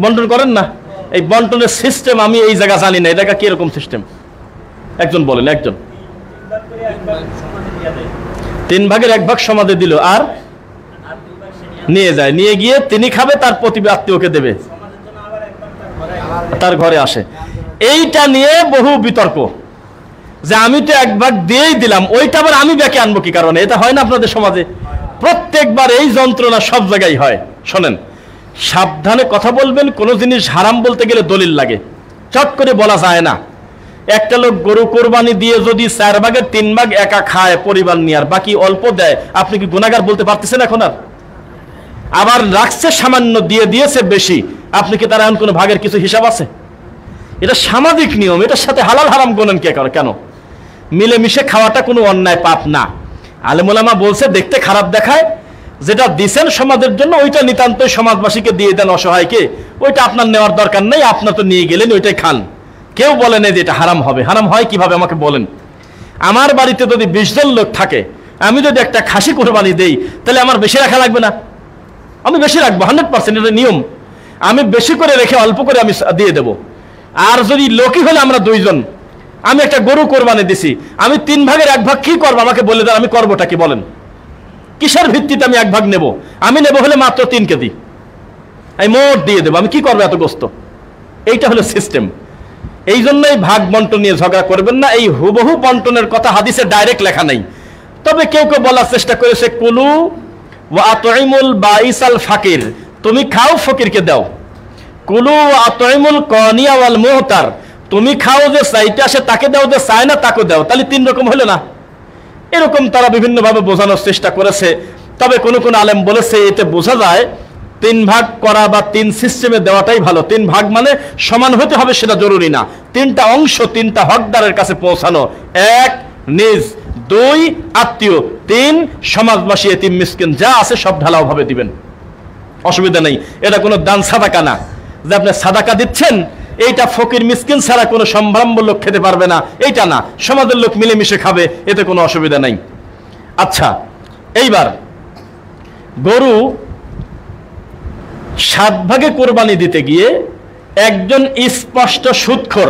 বন্টন করেন না? এই বন্টনের সিস্টেম আমি এই জায়গা জানি না। এই জায়গা কিরকম সিস্টেম একজন বলেন। একজন 3 ভাগের 1 ভাগ সমাজে দিল, আর নিয়ে যায়, নিয়ে গিয়ে তিনি খাবে, তার প্রতিবেশী আত্মীয়কে দেবে, তার ঘরে আসে। এইটা নিয়ে বহু বিতর্ক, যে আমি তো 1 ভাগ দিয়েই দিলাম, ওইটা আবার আমি ব্যাকে আনবো কি কারণে? এটা হয় না আপনাদের সমাজে? প্রত্যেকবার এই যন্ত্রণা সব জায়গায় হয়। শোনেন, সাবধানে কথা বলবেন। কোন জিনিস হারাম বলতে গেলে দলিল লাগে, চট করে বলা যায় না। একটা লোক গরু কোরবানি দিয়ে যদি 4 ভাগের 3 ভাগ একা খায় পরিবার নিয়ে, আর বাকি অল্প দেয়, আপনি কি গুনাহগার বলতে পারতেছেন এখন? আর আবার রাখছে সামান্য, দিয়ে দিয়েছে বেশি, আপনি কি তার এখন কোনো ভাগের কিছু হিসাব আছে? এটা সামাজিক নিয়ম, এটার সাথে হালাল হারাম গুণন কে করে? কেন? মিলেমিশে খাওয়াটা কোনো অন্যায় পাপ না। আলেম ওলামা বলছে দেখতে খারাপ দেখায়, যেটা দিছেন সমাজের জন্য ওইটা নিতান্তই সমাজবাসীকে দিয়ে দেন, অসহায়কে। ওইটা আপনার নেওয়ার দরকার নেই, আপনার তো নিয়ে গেলেন, ওইটাই খান। কেউ বলে নেই যে এটা হারাম হবে। হারাম হয় কিভাবে আমাকে বলেন? আমার বাড়িতে যদি 20 জন লোক থাকে, আমি যদি একটা খাসি কোরবানি দেই, তাহলে আমার বেশি রাখা লাগবে না? আমি বেশি রাখবো, 100%, এটা নিয়ম। আমি বেশি করে রেখে অল্প করে আমি দিয়ে দেব। আর যদি লোকই হলে আমরা 2 জন, আমি একটা গরু কোরবানি দিছি, আমি 3 ভাগের 1 ভাগ কি করবো আমাকে বলে দেন, আমি করবোটা কি বলেন? কিসের ভিত্তিতে আমি 1 ভাগ নেব? আমি নেব হলে মাত্র 3 কেজি, আমি মোট দিয়ে দেবো। আমি কি করবো এত গোস্ত? এইটা হলো সিস্টেম। এই জন্যই ভাগ বন্টন নিয়ে ঝগড়া করবেন না। এই হুবহু বন্টনের কথা হাদিসে ডাইরেক্ট লেখা নেই, তবে কেউ কেউ বলার চেষ্টা করেছে, কুলু ওয়া আতইমুল বাইসাল ফাকির, তুমি খাও ফকিরকে দাও। কুলু ওয়া আতইমুল কানিয়া ওয়াল মুহতার, তুমি খাও, যে চাইতে আসে তাকে দাও, যে চায় না তাকে দাও। তাহলে 3 রকম হলো না? এরকম তারা বিভিন্নভাবে বোঝানোর চেষ্টা করেছে। তবে কোন কোন আলেম বলেছে এতে বোঝা যায় 3 ভাগ করা বা 3 সিস্টেমে দেওয়াটাই ভালো। 3 ভাগ মানে সমান হতে হবে সেটা জরুরি না। 3টা অংশ 3টা হকদারের কাছে পৌঁছানো। 1 নিজ, 2 আত্মীয়, 3 সমাজবাসী, এতিম মিসকিন যা আছে সব ঢালাও ভাবে দিবেন, অসুবিধা নেই। এটা কোনো দান সাদাকা না যে আপনি সাদাকা দিচ্ছেন, এইটা ফকির মিসকিন ছাড়া কোনো সম্ভ্রাম্য লোক খেতে পারবে না, এইটা না। সমাজের লোক মিলেমিশে খাবে, এতে কোনো অসুবিধা নাই। আচ্ছা, এইবার গরু 7 ভাগে কোরবানি দিতে গিয়ে একজন স্পষ্ট সুদখোর,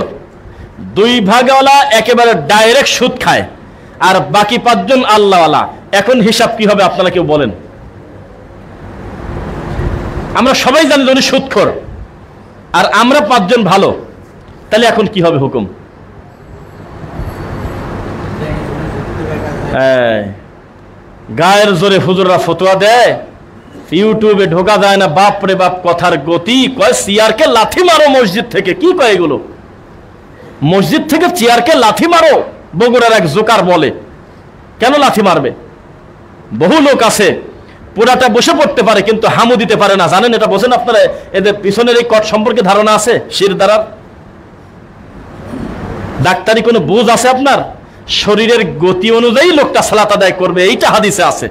2 ভাগওয়ালা একেবারে ডাইরেক্ট সুদ খায়, আর বাকি 5 জন আল্লাহওয়ালা। এখন হিসাব কি হবে আপনারা কেউ বলেন? আমরা সবাই জানি উনি সুদখোর, আর আমরা 5 জন ভালো, তাহলে এখন কি হবে হুকুম? গায়ের জোরে হুজুররা ফতোয়া দেয়, ইউটিউবে ঢোকা যায় না। বাপ রে বাপ, কথার গতি। কয় চেয়ারকে লাথি মারো মসজিদ থেকে। কি কয় এগুলো? মসজিদ থেকে চেয়ারকে লাথি মারো। বগুড়ার এক জোকার বলে, কেন লাথি মারবে? বহু লোক আছে পুরাটা বসে পড়তে পারে কিন্তু হামু দিতে পারে না। জানেন এটা? বোঝেন আপনারা? এদের পিছনের এই কট সম্পর্কে ধারণা আছে? শির দ্বারা ডাক্তারি কোনো বুঝ আছে আপনার? শরীরের গতি অনুযায়ী লোকটা সালাত আদায় করবে, এইটা হাদিসে আছে।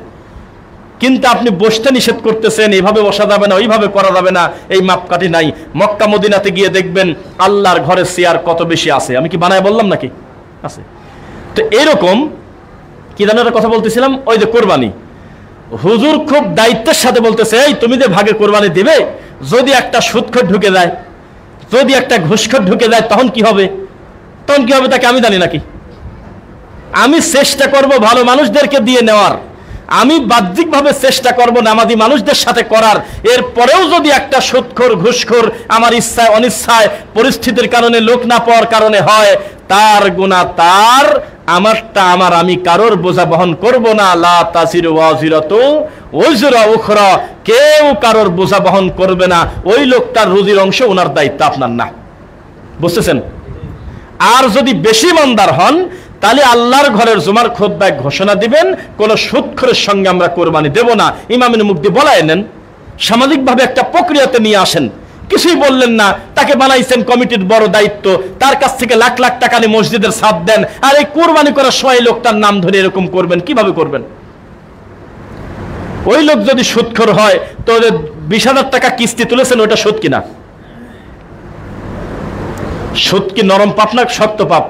কিন্তু আপনি বসতে নিষেধ করতেছেন, এইভাবে বসা যাবে না, ওইভাবে করা যাবে না, এই মাপকাঠি নাই। মক্কা মদিনাতে গিয়ে দেখবেন আল্লাহর ঘরের চেয়ার কত বেশি আছে। আমি কি বানায় বললাম নাকি? আছে। তো এরকম কি জানো একটা কথা বলতেছিলাম, ওই যে কোরবানি। হুজুর খুব দায়িত্বের সাথে বলতেছে, এই তুমি যে ভাগে কোরবানি দিবে, যদি একটা সুদখোর ঢুকে যায়, যদি একটা ঘুষখোর ঢুকে যায়, তখন কি হবে? তখন কি হবে তাকে আমি জানি নাকি? আমি চেষ্টা করব ভালো মানুষদেরকে দিয়ে নেওয়ার, আমি বাহ্যিকভাবে চেষ্টা করব নামাজি মানুষদের সাথে করার। এরপরেও যদি একটা সুদখোর ঘুষখোর আমার ইচ্ছায় অনিচ্ছায় পরিস্থিতির কারণে, লোক না পাওয়ার কারণে হয়, তার গুনাহ তার, আমারটা আমার। আমি কারোর বোঝা বহন করব না। লা তাজিরু ওয়াজিরাতু ওযরা উখরা, কেউ কারোর বোঝা বহন করবে না। ওই লোকটার রুজির অংশ ওনার দায়িত্ব, আপনার না। বুঝতেছেন? আর যদি বেশি ইমানদার হন, তাহলে আল্লাহর ঘরের জুমার খুতবায় ঘোষণা দিবেন, কোন সুদখোরের সঙ্গে আমরা কোরবানি দেব না। ইমামের মুখ দিয়ে বলায় নেন, সামাজিকভাবে একটা প্রক্রিয়াতে নিয়ে আসেন। কিছুই বললেন না, তাকে বানাইছেন কমিটির বড় দায়িত্ব, তার কাছ থেকে লাখ লাখ টাকা নিয়ে মসজিদের ছাদ দেন, আর এই কোরবানি করার সময় লোকটার নাম ধরে এরকম করবেন, কিভাবে করবেন? ওই লোক যদি সুদখোর হয়, তো 20,000 টাকা কিস্তি তুলেছেন, ওটা সুদ কিনা? সুদ কি নরম পাপ না শক্ত পাপ?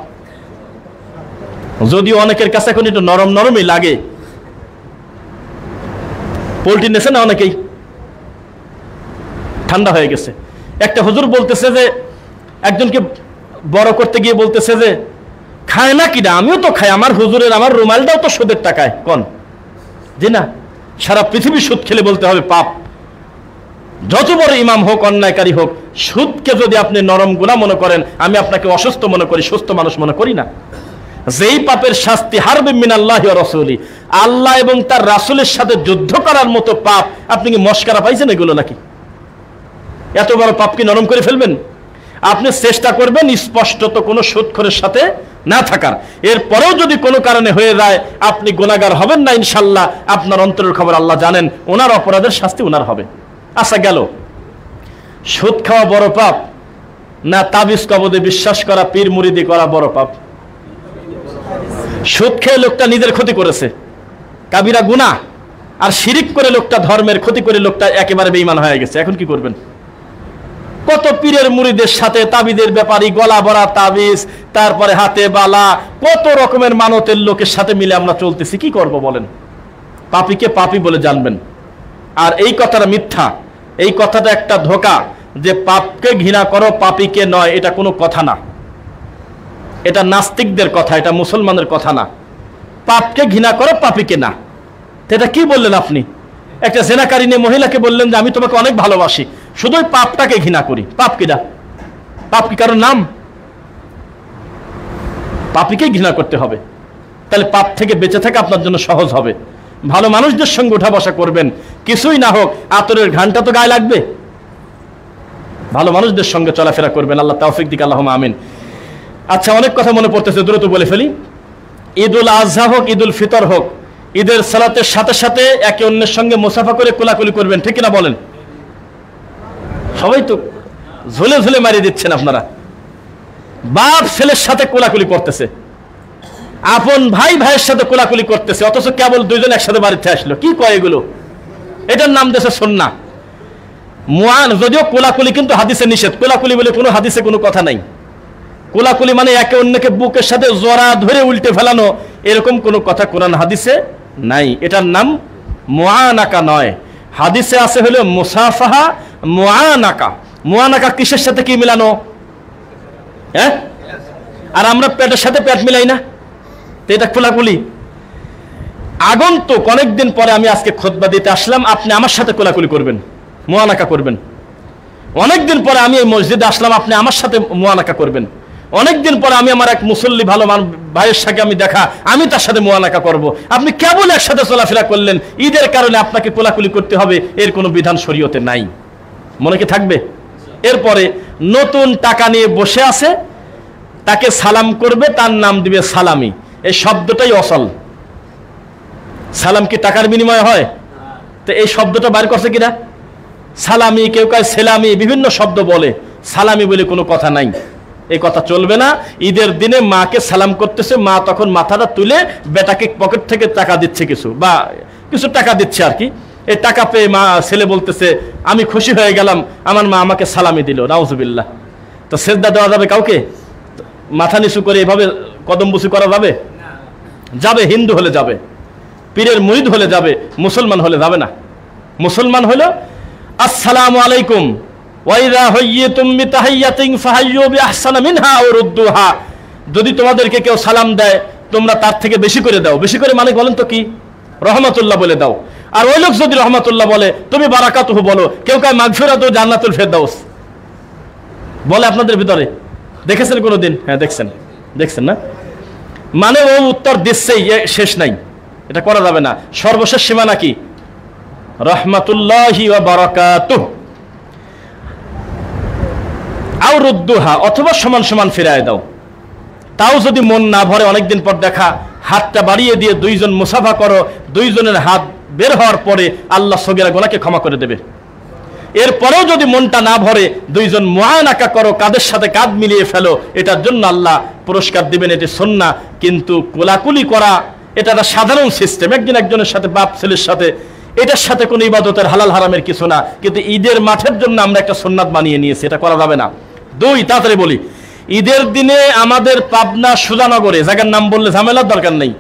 যদিও অনেকের কাছে এখন একটু নরম নরমই লাগে। পোল্ট্রি নেছে না অনেকেই, ঠান্ডা হয়ে গেছে। একটা হুজুর বলতেছে যে, একজনকে বড় করতে গিয়ে বলতেছে যে, খায় না কিনা? আমিও তো খাই, আমার হুজুরের আমার রুমালটাও তো সুদের টাকায়। কোন? জি না, সারা পৃথিবী সুদ খেলে বলতে হবে পাপ। যত বড় ইমাম হোক, অন্যায়কারী হোক, সুদকে যদি আপনি নরম গুনাহ মনে করেন, আমি আপনাকে অসুস্থ মনে করি, সুস্থ মানুষ মনে করি না। যেই পাপের শাস্তি হারবিন মিনাল্লাহি ওয়া রাসূলি, আল্লাহ এবং তার রাসূলের সাথে যুদ্ধ করার মতো পাপ, আপনি কি মস্কারা পাইছেন এগুলো নাকি? এত বড় পাপ কি নরম করে ফেলবেন? আপনি চেষ্টা করবেন স্পষ্টত কোনো সুদখোরের সাথে না থাকার। এরপরেও যদি কোনো কারণে হয়ে যায়, আপনি গুনাহগার হবেন না ইনশাআল্লাহ। আপনার অন্তরের খবর আল্লাহ জানেন, ওনার অপরাধের শাস্তি ওনার হবে। আচ্ছা, গেল। সুদ খাওয়া বড় পাপ না তাবিজ কবদে বিশ্বাস করা, পীর মুরিদি করা বড় পাপ? সুদ খেয়ে লোকটা নিজের ক্ষতি করেছে, কাবিরা গুনাহ। আর শিরিক করে লোকটা ধর্মের ক্ষতি করে লোকটা একেবারে বেঈমান হয়ে গেছে। এখন কি করবেন? কত পীরের মুরিদের সাথে, তাবিজের ব্যাপারী, গলা ভরা তাবিজ, তারপরে হাতে বালা, কত রকমের মানতের লোকের সাথে মিলে আমরা চলতেছি। কি করব বলেন? পাপীকে পাপী বলে জানবেন। আর এই কথাটা মিথ্যা, এই কথাটা একটা ধোঁকা, যে পাপকে ঘৃণা করো পাপীকে নয়, এটা কোনো কথা না। এটা নাস্তিকদের কথা, এটা মুসলমানের কথা না। পাপকে ঘৃণা করো পাপীকে না, এটা কি বললেন আপনি? একটা জেনাকারিনী মহিলাকে বললেন যে আমি তোমাকে অনেক ভালোবাসি, শুধুই পাপটাকে ঘৃণা করি। পাপ কিনা? পাপ কি কারোর নাম? পাপীকে ঘৃণা করতে হবে। তাহলে পাপ থেকে বেঁচে থাকা আপনার জন্য সহজ হবে। ভালো মানুষদের সঙ্গে উঠা বসা করবেন, কিছুই না হোক আতরের ঘানটা তো গায়ে লাগবে। ভালো মানুষদের সঙ্গে চলাফেরা করবেন। আল্লাহ তৌফিক দিক, আল্লাহুম্মা আমিন। আচ্ছা, অনেক কথা মনে পড়তেছে, দ্রুত বলে ফেলি। ঈদুল আজহা হোক, ঈদুল ফিতর হোক, ঈদের সালাতের সাথে সাথে একে অন্যের সঙ্গে মুসাফা করে কোলাকুলি করবেন, ঠিক কিনা বলেন? সবাই তো ঝুলে ঝুলে মারিয়ে দিচ্ছেন আপনারা। বাপ ছেলের সাথে কোলাকুলি করতেছে, আপন ভাই ভাইয়ের সাথে কোলাকুলি করতেছে, অথচ কেবল দুইজন একসাথে বাড়িতে আসলো। কি কয় এগুলো? এটার নাম দেশে সুন্নাহ। মুআন, যদিও কোলাকুলি কিন্তু হাদিসে নিষেধ। কোলাকুলি বলে কোনো হাদিসে কোনো কথা নাই। কোলাকুলি মানে একে অন্যকে বুকের সাথে জড়া ধরে উল্টে ফেলানো, এরকম কোনো কথা কোরআন হাদিসে নাই। এটার নাম মুআনাকা নয়। হাদিসে আছে হলো মুসাফাহা, মুআনাকা। মুআনাকা কিসের সাথে কি মিলানো? হ্যাঁ, আর আমরা পেটের সাথে পেট মিলাই না, তো এটা কোলাকুলি। আগন্তুক অনেকদিন পরে আমি আজকে খুতবা দিতে আসলাম, আপনি আমার সাথে কোলাকুলি করবেন, মুআনাকা করবেন। অনেকদিন পরে আমি এই মসজিদে আসলাম, আপনি আমার সাথে মুআনাকা করবেন। অনেকদিন পরে আমি আমার এক মুসল্লি ভালো ভাইয়ের সাথে আমি দেখা, আমি তার সাথে মুআনাকা করব। আপনি কেবল একসাথে চলাফেরা করলেন, ঈদের কারণে আপনাকে কোলাকুলি করতে হবে, এর কোনো বিধান শরীয়তে নাই। মনে কি থাকবে? এরপরে নতুন টাকা নিয়ে বসে আছে, তাকে সালাম করবে, তার নাম দিবে সালামি। এই শব্দটাই অসল। সালাম কি টাকার বিনিময়ে হয়? তো এই শব্দটা বাইর করছে কিনা? সালামি, কেউ কয় সেলামি, বিভিন্ন শব্দ বলে, সালামি বলে কোনো কথা নাই। এই কথা চলবে না। ঈদের দিনে মাকে সালাম করতেছে, মা তখন মাথাটা তুলে বেটাকে পকেট থেকে টাকা দিচ্ছে, কিছু টাকা দিচ্ছে আর কি। এই টাকা পেয়ে মা ছেলে বলতেছে আমি খুশি হয়ে গেলাম, আমার মা আমাকে সালামি দিল, নাউজুবিল্লাহ। তো সেজদা দেওয়া যাবে কাউকে? মাথা নিচু করে এভাবে কদম বুসি করা যাবে? যাবে, হিন্দু হলে যাবে, পীরের মুরিদ হলে যাবে, মুসলমান হলে যাবে না। মুসলমান হলো আসসালামু আলাইকুম ওয়াইদা হাইয়্তুম বিতাহিয়াতিন ফাহাইয়ু বিআহসানা মিনহা আও রুদ্দুহা। যদি তোমাদেরকে কেউ সালাম দেয় তোমরা তার থেকে বেশি করে দাও। বেশি করে মানে বলেন তো কি? রহমাতুল্লাহ বলে দাও। আর ওই লোক যদি রহমাতুল্লাহ বলে তুমি বারাকাতুহু বলো। কেউ কয় মাগফিরাতু জান্নাতুল ফেরদাউস বলে আপনাদের ভিতরে, দেখেছেন কোনোদিন? হ্যাঁ দেখছেন না? মানে ও উত্তর দিচ্ছেই, শেষ নাই, এটা করা যাবে না। সর্বশেষ সীমানা কি? রহমাতুল্লাহি ওয়া বারাকাতুহু আও রুদ্দুহা, অথবা সমান সমান ফিরায় দাও। তাও যদি মন না ভরে, অনেকদিন পর দেখা, হাতটা বাড়িয়ে দিয়ে দুইজন মুসাফা করো, দুইজনের হাত বের হওয়ার পরে আল্লাহ সগীরা গুনাহকে ক্ষমা করে দেবে। এরপরেও যদি মনটা না ভরে, দুইজন মুআনাকা করো, কাঁধের সাথে কাঁধ মিলিয়ে ফেলো, এটার জন্য আল্লাহ পুরস্কার দিবেন। এটি সুন্নাহ। কিন্তু কোলাকুলি করা এটা একটা সাধারণ সিস্টেম, একজন একজনের সাথে, বাপ ছেলের সাথে, এটার সাথে কোনো ইবাদতের হালাল হারামের কিছু না। কিন্তু ঈদের মাঠের জন্য আমরা একটা সুন্নাত বানিয়ে নিয়েছি, এটা করা যাবে না। দুই, তাড়াতাড়ি বলি, ঈদের দিনে আমাদের পাবনা সুজানগরে, জায়গার নাম বললে ঝামেলার দরকার নেই,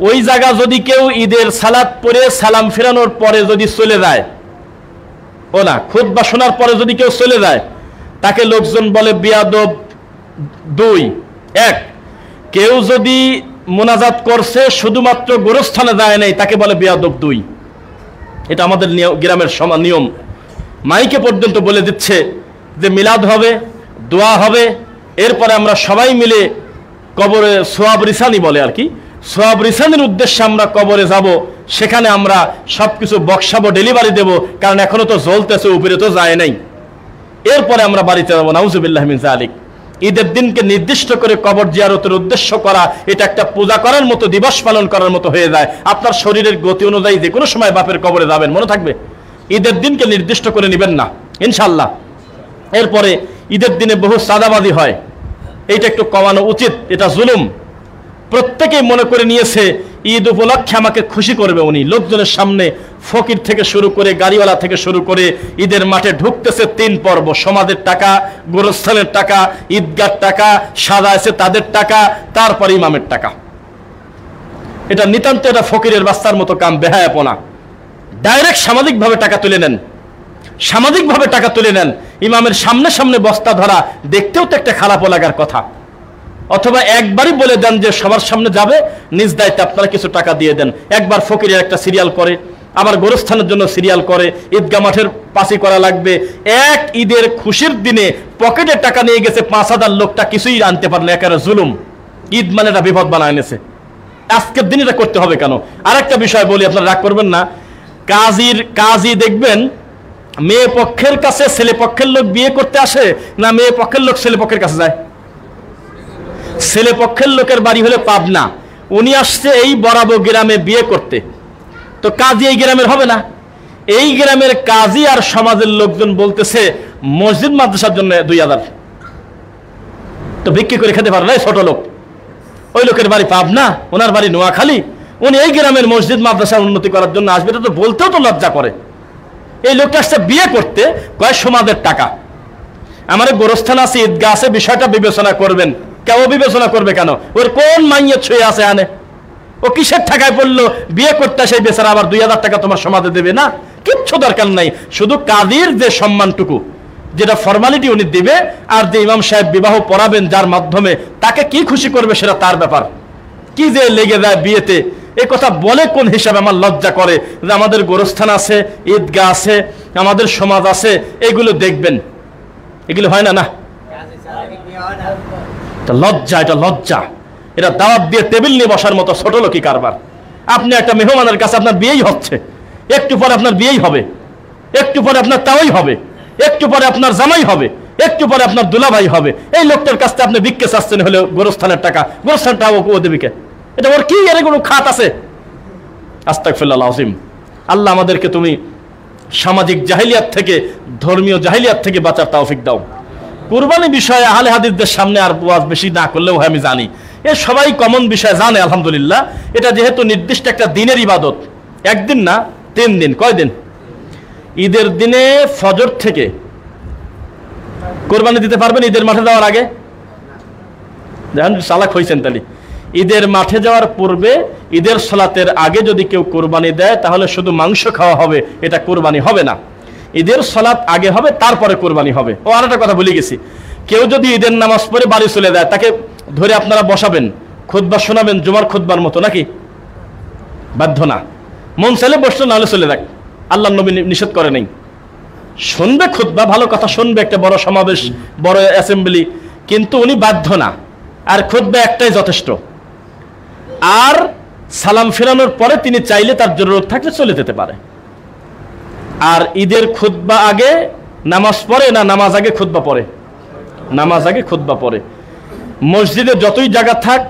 ওই জায়গা যদি কেউ ঈদের সালাত পড়ে সালাম ফেরানোর পরে যদি চলে যায়, ও না, খুতবা শোনার পরে যদি কেউ চলে যায়, তাকে লোকজন বলে বিয়াদব। দুই, এক, কেউ যদি মোনাজাত করছে শুধুমাত্র গোরস্থানে যায় নাই, তাকে বলে বিয়াদব। দুই, এটা আমাদের গ্রামের নিয়ম। মাইকে পর্যন্ত বলে দিচ্ছে যে মিলাদ হবে, দোয়া হবে, এরপরে আমরা সবাই মিলে কবরে সোয়াব রিসানি বলে আর কি, সোয়াব রিসানির উদ্দেশ্যে আমরা কবরে যাব, সেখানে আমরা সবকিছু বক্সাবো, ডেলিভারি দেব, কারণ এখনো তো জ্বলতেছে, উপরে তো যায় নাই। এরপরে আমরা বাড়িতে যাবো, নাউজুবিল্লাহ মিন যালিক। ঈদের দিনকে নির্দিষ্ট করে কবর জিয়ারতের উদ্দেশ্য করা, এটা একটা পূজা করার মতো, দিবস পালন করার মতো হয়ে যায়। আপনার শরীরের গতি অনুযায়ী যে কোনো সময় বাপের কবরে যাবেন, মনে থাকবে। ঈদের দিনকে নির্দিষ্ট করে নেবেন না, ইনশাআল্লাহ। এরপরে ঈদের দিনে বহু চাঁদাবাজি হয়, এইটা একটু কমানো উচিত, এটা জুলুম। প্রত্যেকেই মনে করে নিয়েছে ঈদ উপলক্ষে আমাকে খুশি করবে উনি। লোকজনের সামনে ফকির থেকে শুরু করে, গাড়িওয়ালা থেকে শুরু করে, ঈদের মাঠে ঢুকতেছে 3 পর্ব, সমাজের টাকা, গোরস্থানের টাকা, ঈদগার টাকা, সাজাইছে তাদের টাকা, তারপর ইমামের টাকা। এটা নিতান্ত এটা ফকিরের বাচ্চার মতো কাম, বেহায়াপনা। ডাইরেক্ট সামাজিকভাবে টাকা তুলে নেন, সামাজিকভাবে টাকা তুলে নেন। ইমামের সামনে সামনে বস্তা ধরা দেখতেও তো একটা খারাপও লাগার কথা। অথবা একবারই বলে দেন যে সবার সামনে যাবে, নিজ দায়িত্বে আপনারা কিছু টাকা দিয়ে দেন। একবার ফকিরের একটা সিরিয়াল করে, আবার গোরস্থানের জন্য সিরিয়াল করে, ঈদগাহ মাঠের পাশি করা লাগবে। এক ঈদের খুশির দিনে পকেটে টাকা নিয়ে গেছে 5000, লোকটা কিছুই আনতে পারলে, একেবারে জুলুম। ঈদ মানে এটা বিপদ বানায় এনেছে। আজকের দিন এটা করতে হবে কেন? আরেকটা বিষয় বলি, আপনারা রাগ করবেন না। কাজী দেখবেন মেয়ে পক্ষের কাছে ছেলে পক্ষের লোক বিয়ে করতে আসে, না মেয়ে পক্ষের লোক ছেলে পক্ষের কাছে যায়? ছেলে পক্ষের লোকের বাড়ি হলে পাবনা, উনি আসছে এই বরাবো গ্রামে বিয়ে করতে, তো কাজী এই গ্রামের হবে না? এই গ্রামের কাজী আর সমাজের লোকজন বলতেছে মসজিদ মাদ্রাসার জন্য 2000, তো বিক্রি করে খেতে পারে না ছোট লোক। ওই লোকের বাড়ি পাবনা, ওনার বাড়ি নোয়াখালী, উনি এই গ্রামের মসজিদ মাদ্রাসার উন্নতি করার জন্য আসবে, এটা তো বলতেও তো লজ্জা করে। এই লোকটা আসছে বিয়ে করতে, কয় সমাজের টাকা। আমার গোরস্থান আছে, ঈদগাহ আছে, বিষয়টা বিবেচনা করবেন। কেউ বিবেচনা করবে কেন? ওর কোন মাইয়ের ছুঁয়ে আছে আনে? ও কিসের টাকায় পড়লো বিয়ে করতে? সেই বেচারা আবার 2000 টাকা তোমার সমাজে দেবে না? কিচ্ছু দরকার নাই। শুধু কাজীর যে সম্মানটুকু, যেটা ফর্মালিটি উনি দিবে, আর যে ইমাম সাহেব বিবাহ পড়াবেন যার মাধ্যমে, তাকে কি খুশি করবে সেটা তার ব্যাপার। কি যে লেগে যায় বিয়েতে, এ কথা বলে কোন হিসাবে? আমার লজ্জা করে যে আমাদের গোরস্থান আছে, ঈদগাহ আছে, আমাদের সমাজ আছে, এগুলো দেখবেন। এগুলো হয় না? না, লজ্জা, এটা লজ্জা। এটা দাওয়াত দিয়ে টেবিল নিয়ে বসার মতো ছোট লোকই কারবার। আপনি একটা মেহমানের কাছে আপনার বিয়েই হচ্ছে, একটু পরে আপনার বিয়েই হবে, একটু পরে আপনার তাওই হবে, একটু পরে আপনার জামাই হবে, একটু পরে আপনার দুলাভাই হবে। এই লোকটার কাছে আপনি ভিক্ষে চাচ্ছেন হলে গোরস্থানের টাকা, গোরস্থানটা ও দেবিকে, এটা ওর কি এর কোনো খাত আছে? আস্তাগফিরুল্লাহ আযীম। আল্লাহ আমাদেরকে তুমি সামাজিক জাহিলিয়াত থেকে, ধর্মীয় জাহিলিয়াত থেকে বাঁচার তৌফিক দাও। কুরবানি বিষয়ে আহলে হাদিসদের সামনে আর ওয়াজ বেশি না করলেও হয়, আমি জানি এ সবাই কমন বিষয় জানে আলহামদুলিল্লাহ। এটা যেহেতু নির্দিষ্ট একটা দিনের ইবাদত, একদিন না 3 দিন। কয়দিন? ঈদের দিনে ফজর থেকে কোরবানি দিতে পারবেন ঈদের মাঠে যাওয়ার আগে? দেখেন চালাক হয়েছেন তাহলে। ঈদের মাঠে যাওয়ার পূর্বে, ঈদের সালাতের আগে যদি কেউ কোরবানি দেয় তাহলে শুধু মাংস খাওয়া হবে, এটা কোরবানি হবে না। ঈদের সালাত আগে হবে, তারপরে কোরবানি হবে। ও আর একটা কথা ভুলে গেছি, কেউ যদি ঈদের নামাজ পড়ে বাড়ি চলে যায়, তাকে ধরে আপনারা বসাবেন, খুতবা শোনাবেন জুমার খুতবার মতো নাকি? বাধ্য না, মন চাইলে বসলো, নাহলে চলে যাক, আল্লাহ নবী নিষেধ করে নাই। শুনবে খুতবা, ভালো কথা শুনবে, একটা বড় সমাবেশ, বড় অ্যাসেম্বলি, কিন্তু উনি বাধ্য না। আর খুতবা একটাই যথেষ্ট। আর সালাম ফেরানোর পরে তিনি চাইলে তার জরুরত থাকলে চলে যেতে পারে। আর ঈদের খুতবা আগে নামাজ পড়ে না নামাজ আগে খুতবা পড়ে? নামাজ আগে খুতবা পড়ে। মসজিদে যতই জায়গা থাক,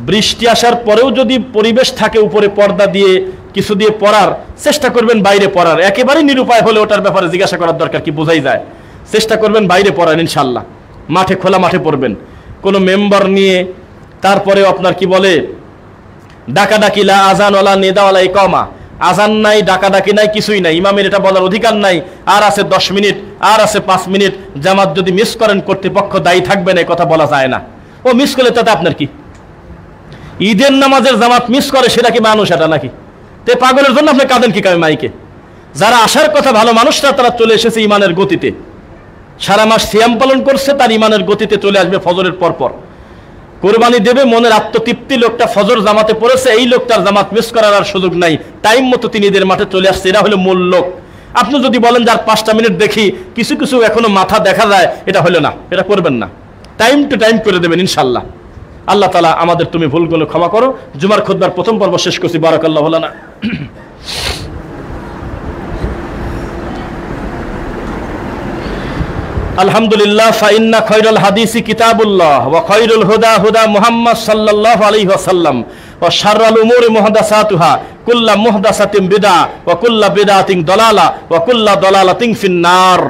বৃষ্টি আসার পরেও যদি পরিবেশ থাকে উপরে পর্দা দিয়ে কিছু দিয়ে পড়ার, চেষ্টা করবেন বাইরে পড়ার। একেবারেই নিরুপায় হলে ওটার ব্যাপারে জিজ্ঞাসা করার দরকার কি, বোঝাই যায়। চেষ্টা করবেন বাইরে পড়ার ইনশাল্লাহ। মাঠে, খোলা মাঠে পড়বেন, কোনো মেম্বার নিয়ে। তারপরেও আপনার কি বলে, ডাকাডাকি, লা আজান ওয়ালা নিদা ওয়ালা ইকামা, আজান নাই, ডাকাডাকি নাই, কিছুই নাই। ইমামের এটা বলার অধিকার নাই। আর আছে 10 মিনিট, আর আছে 5 মিনিট, জামাত যদি মিস করেন কর্তৃপক্ষ দায়ী থাকবে না, কথা বলা যায় না। ও মিস করলে তাতে আপনার কি? ঈদের নামাজের জামাত মিস করে, সেটা কি মানুষ এটা নাকি? তে পাগলের জন্য আপনি কাঁদেন কি কামে মাইকে? যারা আসার কথা ভালো মানুষরা, তারা চলে এসেছে ইমানের গতিতে, সারা মাস সিয়াম পালন করছে, তার ইমানের গতিতে চলে আসবে ফজরের পরপর কোরবানি দেবে। মনের আত্মতৃপ্তি, লোকটা ফজর জামাতে পড়েছে, এই লোকটার জামাত মিস করার আর সুযোগ নাই, টাইম মতো তিনি ঈদের মাঠে চলে আসছে। এরা হলো মূল লোক। আপনি যদি বলেন যার 5টা মিনিট দেখি, কিছু কিছু এখনো মাথা দেখা যায়, এটা হলো না, এটা করবেন না। টাইম টু টাইম করে দেবেন ইনশাল্লাহ। আল্লাহ তাআলা আমাদের তুমি ভুলগুলো ক্ষমা করো। জুমার খুতবার প্রথম পর্ব শেষ করছি। বারাকাল্লাহু লানা। আলহামদুলিল্লাহ, ফাইন্না খায়রাল হাদিসি কিতাবুল্লাহ ওয়া খায়রুল হুদা হুদা মুহাম্মদ সাল্লাল্লাহু আলাইহি ওয়াসাল্লাম ওয়া শাররাল উমুরি মুহদাসাতুহা কুল্লু মুহদাসাতিন বিদআ ওয়া কুল্লু বিদআতিন দালালা ওয়া কুল্লু দালালাতিন ফিন্নার।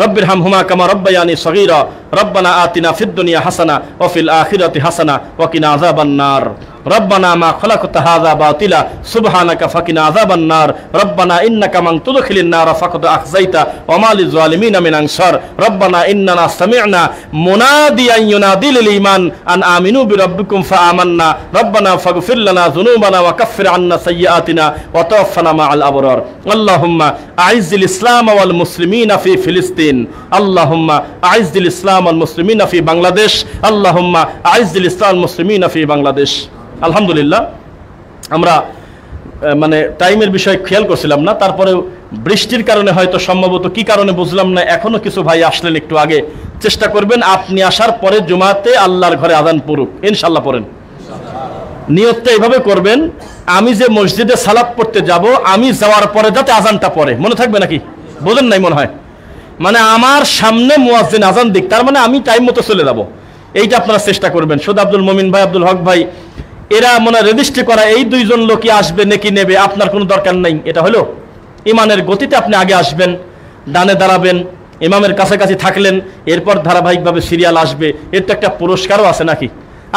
রব্বিরহামহুমা কামা রব্বায়ানি সগীরা। রব্বানা আতিনা ফিদ দুনিয়া হাসানা ওয়া ফিল আখিরাতি হাসানা ওয়া কিনা আযাবান নার। রব্বানা মা খালাকতা হাযা বাতিলা সুবহানাকা ফাকিনা আযাবান নার। রব্বানা ইন্নাকা মান তুদখিলিন নার ফাকাদ আখযাইতা ওয়া মা লিল যালিমিনা মিন আনসার। রব্বানা ইন্নানা সামি'না মুনাদিয়ান ইউনাদি লিল ঈমান আন আমিনু বিরাব্বিকুম ফাআমান্না। রব্বানা ফাগফির লানা যুনুবানা ওয়া কাফফির আন্না সাইয়্যাতিনা ওয়া তাওফানা মা'আল আবরার। আল্লাহুম্মা আ'iজ্জিল ইসলাম ওয়াল মুসলিমিনা ফি ফিলিস্তিন। আল্লাহুম্মা আ'iজ্জিল ইসলাম ওয়াল মুসলিমিনা ফি বাংলাদেশ। আল্লাহুম্মা আ'iজ্জিল ইসলাম ওয়াল মুসলিমিনা ফি বাংলাদেশ। আলহামদুলিল্লাহ, আমরা মানে টাইমের বিষয় খেয়াল করছিলাম না, তারপরে বৃষ্টির কারণে হয়তো সম্ভবত কি কারণে বুঝলাম না, এখনো কিছু ভাই আসলেন একটু আগে। চেষ্টা করবেন আপনি আসার পরে জুমাতে আল্লাহর ঘরে আজান পড়ুক, ইনশাল্লাহ পড়েন। নিয়তটা এইভাবে করবেন, আমি যে মসজিদে সালাত পড়তে যাব, আমি যাওয়ার পরে যাতে আজানটা পড়ে। মনে থাকবে নাকি? বোঝেন নাই মনে হয়? মানে আমার সামনে মুয়াজ্জিন আজান দিক, তার মানে আমি টাইম মতো চলে যাব। এইটা আপনারা চেষ্টা করবেন। শুধু আব্দুল মুমিন ভাই, আব্দুল হক ভাই, এরা মনে রেজিস্ট্রি করা এই 2 জন লোকই আসবে নাকি নেবে, আপনার কোনো দরকার নাই। এটা হলো ইমানের গতিতে আপনি আগে আসবেন, ডানে দাঁড়াবেন, ইমামের কাছাকাছি থাকলেন, এরপর ধারাবাহিকভাবে সিরিয়াল আসবে। এর তো একটা পুরস্কারও আছে নাকি?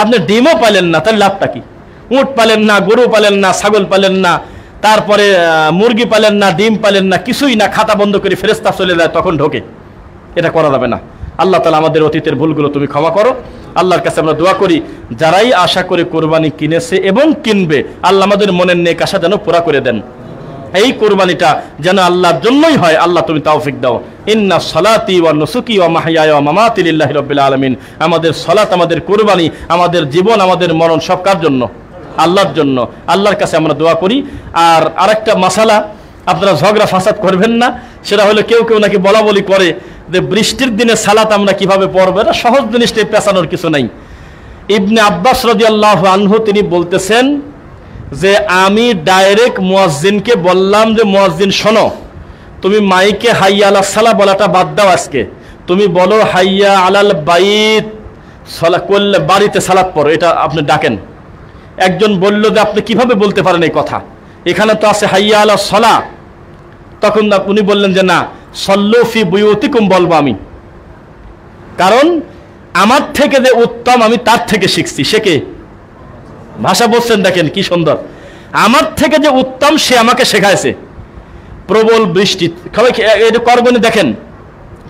আপনি ডিমও পাইলেন না, তাহলে লাভটা কি? উট পালেন না, গরু পালেন না, ছাগল পালেন না, তারপরে মুরগি পালেন না, ডিম পালেন না, কিছুই না, খাতা বন্ধ করে ফেরেশতা চলে যায়, তখন ঢোকে। এটা করা যাবে না। আল্লাহ তাআলা আমাদের অতীতের ভুলগুলো তুমি ক্ষমা করো। আল্লাহর কাছে আমরা দোয়া করি, যারাই আশা করে কোরবানি কিনেছে এবং কিনবে, আল্লাহ আমাদের মনের নেক আশা যেন পুরা করে দেন। এই কোরবানিটা যেন আল্লাহর জন্যই হয়, আল্লাহ তুমি তৌফিক দাও। ইন্না সলাতি ওয়া নুসুকি ওয়া মাহইয়ায়া ওয়া মামাতি লিল্লাহি রাব্বিল আলামিন। আমাদের সালাত, আমাদের কোরবানি, আমাদের জীবন, আমাদের মরণ সব কার জন্য? আল্লাহর জন্য। আল্লাহর কাছে আমরা দোয়া করি। আর আরেকটা মাসালা, আপনারা ঝগড়া ফাসাদ করবেন না, সেটা হলো কেউ কেউ নাকি বলা বলি করে যে বৃষ্টির দিনে সালাত আমরা কিভাবে পড়বো। এটা সহজ জিনিসটা, পেছানোর কিছু নাই। ইবনে আব্বাস রাদিয়াল্লাহু আনহু তিনি বলতেছেন যে আমি ডাইরেক্ট মুয়াজ্জিনকে বললাম যে মুয়াজ্জিন শোনো, তুমি মাইকে হাইয়া আলাস সালাহ বলাটা বাদ দাও, আজকে তুমি বলো হাইয়া আলাল বাইত, সালাত করলে বাড়িতে সালাত পড়ো, এটা আপনি ডাকেন। একজন বলল যে আপনি কিভাবে বলতে পারেন এই কথা, এখানে তো আছে হাইয়া আলাস সালাহ। তখন উনি বললেন যে না, সল্লু ফি বুয়ুতিকুম বলবো আমি, কারণ আমার থেকে যে উত্তম আমি তার থেকে শিখছি। সে কে? ভাষা বলছেন, দেখেন কি সুন্দর, আমার থেকে যে উত্তম সে আমাকে শেখাইছে। প্রবল বৃষ্টি, সবাই এটা করবেন, দেখেন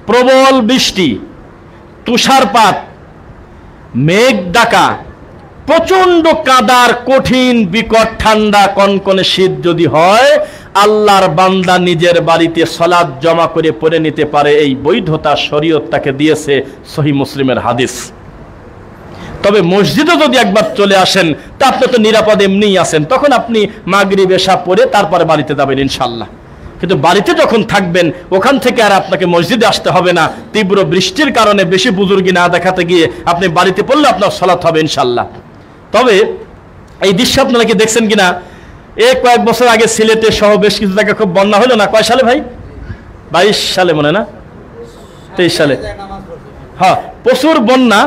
প্রবল বৃষ্টি, তুষারপাত, মেঘ ডাকা, প্রচন্ড কাদার কঠিন বিকট ঠান্ডা কনকনে শীত যদি হয়, আল্লাহর বান্দা নিজের বাড়িতে সালাত জমা করে পড়ে নিতে পারে, এই বৈধতা শরীয়ত তাকে দিয়েছে। সহিহ মুসলিমের হাদিস। তবে মসজিদে যদি একবার চলে আসেন তা আপনি তো নিরাপদ এমনিই আছেন, তখন আপনি মাগরিব এশা পড়ে তারপরে বাড়িতে যাবেন ইনশাআল্লাহ। কিন্তু বাড়িতে যখন থাকবেন ওখান থেকে আর আপনাকে মসজিদে আসতে হবে না। তীব্র বৃষ্টির কারণে বেশি বুজুর্গি না দেখাতে গিয়ে আপনি বাড়িতে পড়লে আপনার সালাত হবে ইনশাআল্লাহ। তবে এই দৃশ্য আপনারা কি দেখছেন কিনা, কয়েক বছর আগে সিলেটে সহ বেশ কিছু জায়গায় খুব বন্যা হলো না? কয় সালে ভাই? 22 সালে মনে না, 23 সালে, হ্যাঁ, প্রচুর বন্যা।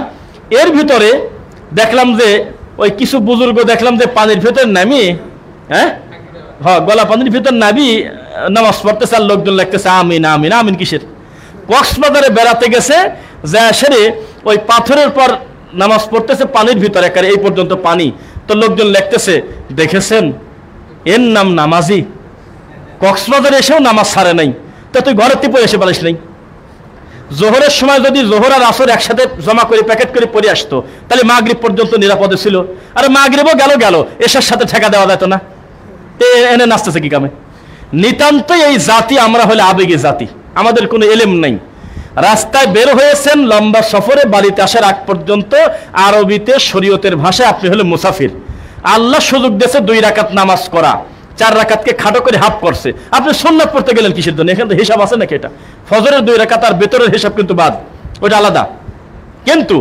এর ভিতরে দেখলাম যে ওই কিছু বুজুর্গ দেখলাম যে পানির ভিতর নামি, হ্যাঁ, গলা পানির ভিতর নামি নামাজ পড়তেছে, আর লোকজন লাগতেছে আমিন আমিন। আমিন কিসের? কক্সবাজারে বেড়াতে গেছে, যা সেরে ওই পাথরের পর নামাজ পড়তেছে পানির ভিতরে, একেবারে এই পর্যন্ত পানি। তো লোকজন লিখতেছে, দেখেছেন এর নাম নামাজি, কক্সবাজারে এসেও নামাজ ছাড়ে নাই, তা তুই ঘরের টিপে এসে পারিস নাই? জোহরের সময় যদি জোহর আর আসর একসাথে জমা করে প্যাকেট করে পড়ে আসতো তাহলে মাগরিব পর্যন্ত নিরাপদে ছিল। আর মাগরিবও গেল এসার সাথে ঠেকা দেওয়া যেত না? এনে নাচতেছে কি কামে? নিতান্তই এই জাতি আমরা হলে আবেগী জাতি, আমাদের কোনো এলেম নাই। রাস্তায় বের হয়েছেন লম্বা সফরে, বাড়িতে আসার আগ পর্যন্ত আরবিতে শরীয়তের ভাষায় আপনি হলে মুসাফির। আল্লাহ সুযোগ দিয়েছে 2 রাকাত নামাজ করা, 4 রাকাতকে খাটো করে হাফ করছে, আপনি সুন্নাত পড়তে গেলেন কিসের জন্য? এখানে তো হিসাব আছে নাকি? এটা ফজরের 2 রাকাত আর বেতরের হিসাব কিন্তু বাদ, ওইটা আলাদা। কিন্তু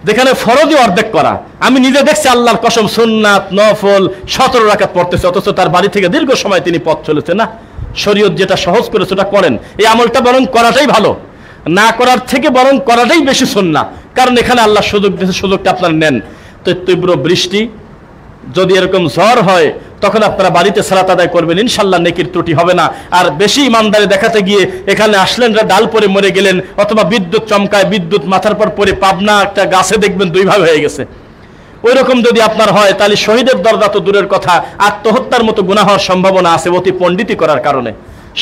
যেখানে ফরজই অর্ধেক করা, আমি নিজে দেখছি আল্লাহর কসম, সুন্নাত নফল 17 রাকাত পড়তেছে, অথচ তার বাড়ি থেকে দীর্ঘ সময় তিনি পথ চলেছে না। শরীয়ত যেটা সহজ করেছে ওটা করেন, এই আমলটা বরং করাটাই ভালো, না করার থেকে বরং করাটাই বেশি সুন্নাহ। কারণ এখানে আল্লাহ সুযোগ দিয়েছে, সুযোগটা আপনার নেন। তো তীব্র বৃষ্টি যদি এরকম ঝড় হয় তখন আপনারা বাড়িতে সালাত আদায় করবেন, ইনশাআল্লাহ নেকির ত্রুটি হবে না। আর বেশি ইমানদারি দেখাতে গিয়ে এখানে আসলেন, ডাল পরে মরে গেলেন, অথবা বিদ্যুৎ চমকায় বিদ্যুৎ মাথার পর পরে পাবনা একটা গাছে দেখবেন 2 ভাগ হয়ে গেছে, ওই রকম যদি আপনার হয় তাহলে শহীদের দরজা তো দূরের কথা, আত্মহত্যার মতো গুনাহ হওয়ার সম্ভাবনা আছে অতি পণ্ডিতি করার কারণে।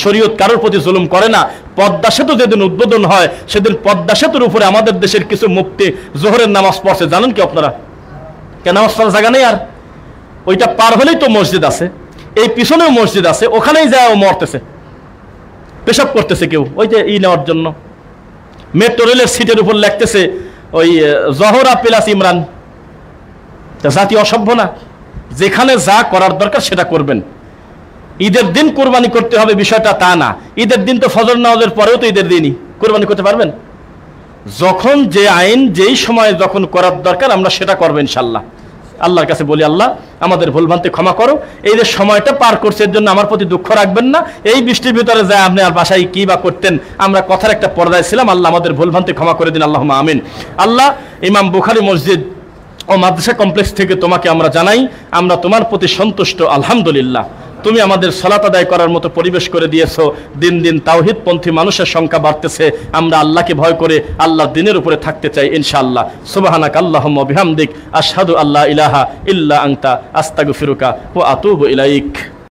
শরীয়ত কারোর প্রতি জুলুম করে না। পদ্মা সেতু যেদিন উদ্বোধন হয় সেদিন পদ্মা সেতুর উপরে আমাদের দেশের কিছু মুফতি জোহরের নামাজ পড়ছে, জানেন কি আপনারা? কেন নামাজ পড়ার জায়গা নেই? আর ওইটা পার হলেই তো মসজিদ আছে, এই পিছনেও মসজিদ আছে, ওখানেই যায় ও মরতেছে, পেশাব করতেছে কেউ ওই যে নেওয়ার জন্য। মেট্রো রেলের সিটের উপর লিখতেছে ওই জহরা প্লাস ইমরান। জাতি অসভ্য না? যেখানে যা করার দরকার সেটা করবেন। ঈদের দিন কোরবানি করতে হবে বিষয়টা তা না, ঈদের দিন তো ফজর নামাজের পরেও তো ঈদের দিনই কোরবানি করতে পারবেন। যখন যে আইন যেই সময় যখন করার দরকার আমরা সেটা করবো ইনশাল্লাহ। আল্লাহর কাছে বলি, আল্লাহ আমাদের ভুলভ্রান্তি ক্ষমা করো, এই যে সময়টা পার করছে এর জন্য আমার প্রতি দুঃখ রাখবেন না। এই বৃষ্টির ভিতরে যায় আপনি আর বাসায় কি বা করতেন, আমরা কথার একটা পর্দায় ছিলাম। আল্লাহ আমাদের ভুলভ্রান্তি ক্ষমা করে দিন, আল্লাহুম্মা আমিন। আল্লাহ, ইমাম বুখারী মসজিদ ও মাদ্রাসা কমপ্লেক্স থেকে তোমাকে আমরা জানাই, আমরা তোমার প্রতি সন্তুষ্ট আলহামদুলিল্লাহ। তুমি আমাদের সালাত আদায় করার মতো পরিবেশ করে দিয়েছো। দিন দিন তাওহীদপন্থী মানুষের সংখ্যা বাড়তেছে, আমরা আল্লাহকে ভয় করে আল্লাহর দ্বীনের উপরে থাকতে চাই ইনশাআল্লাহ। সুবহানাকা আল্লাহুম্মা বিহামদিক আশহাদু আল্লা ইলাহা ইল্লা আনতা আস্তাগফিরুকা ওয়া আতুবু ইলাইক।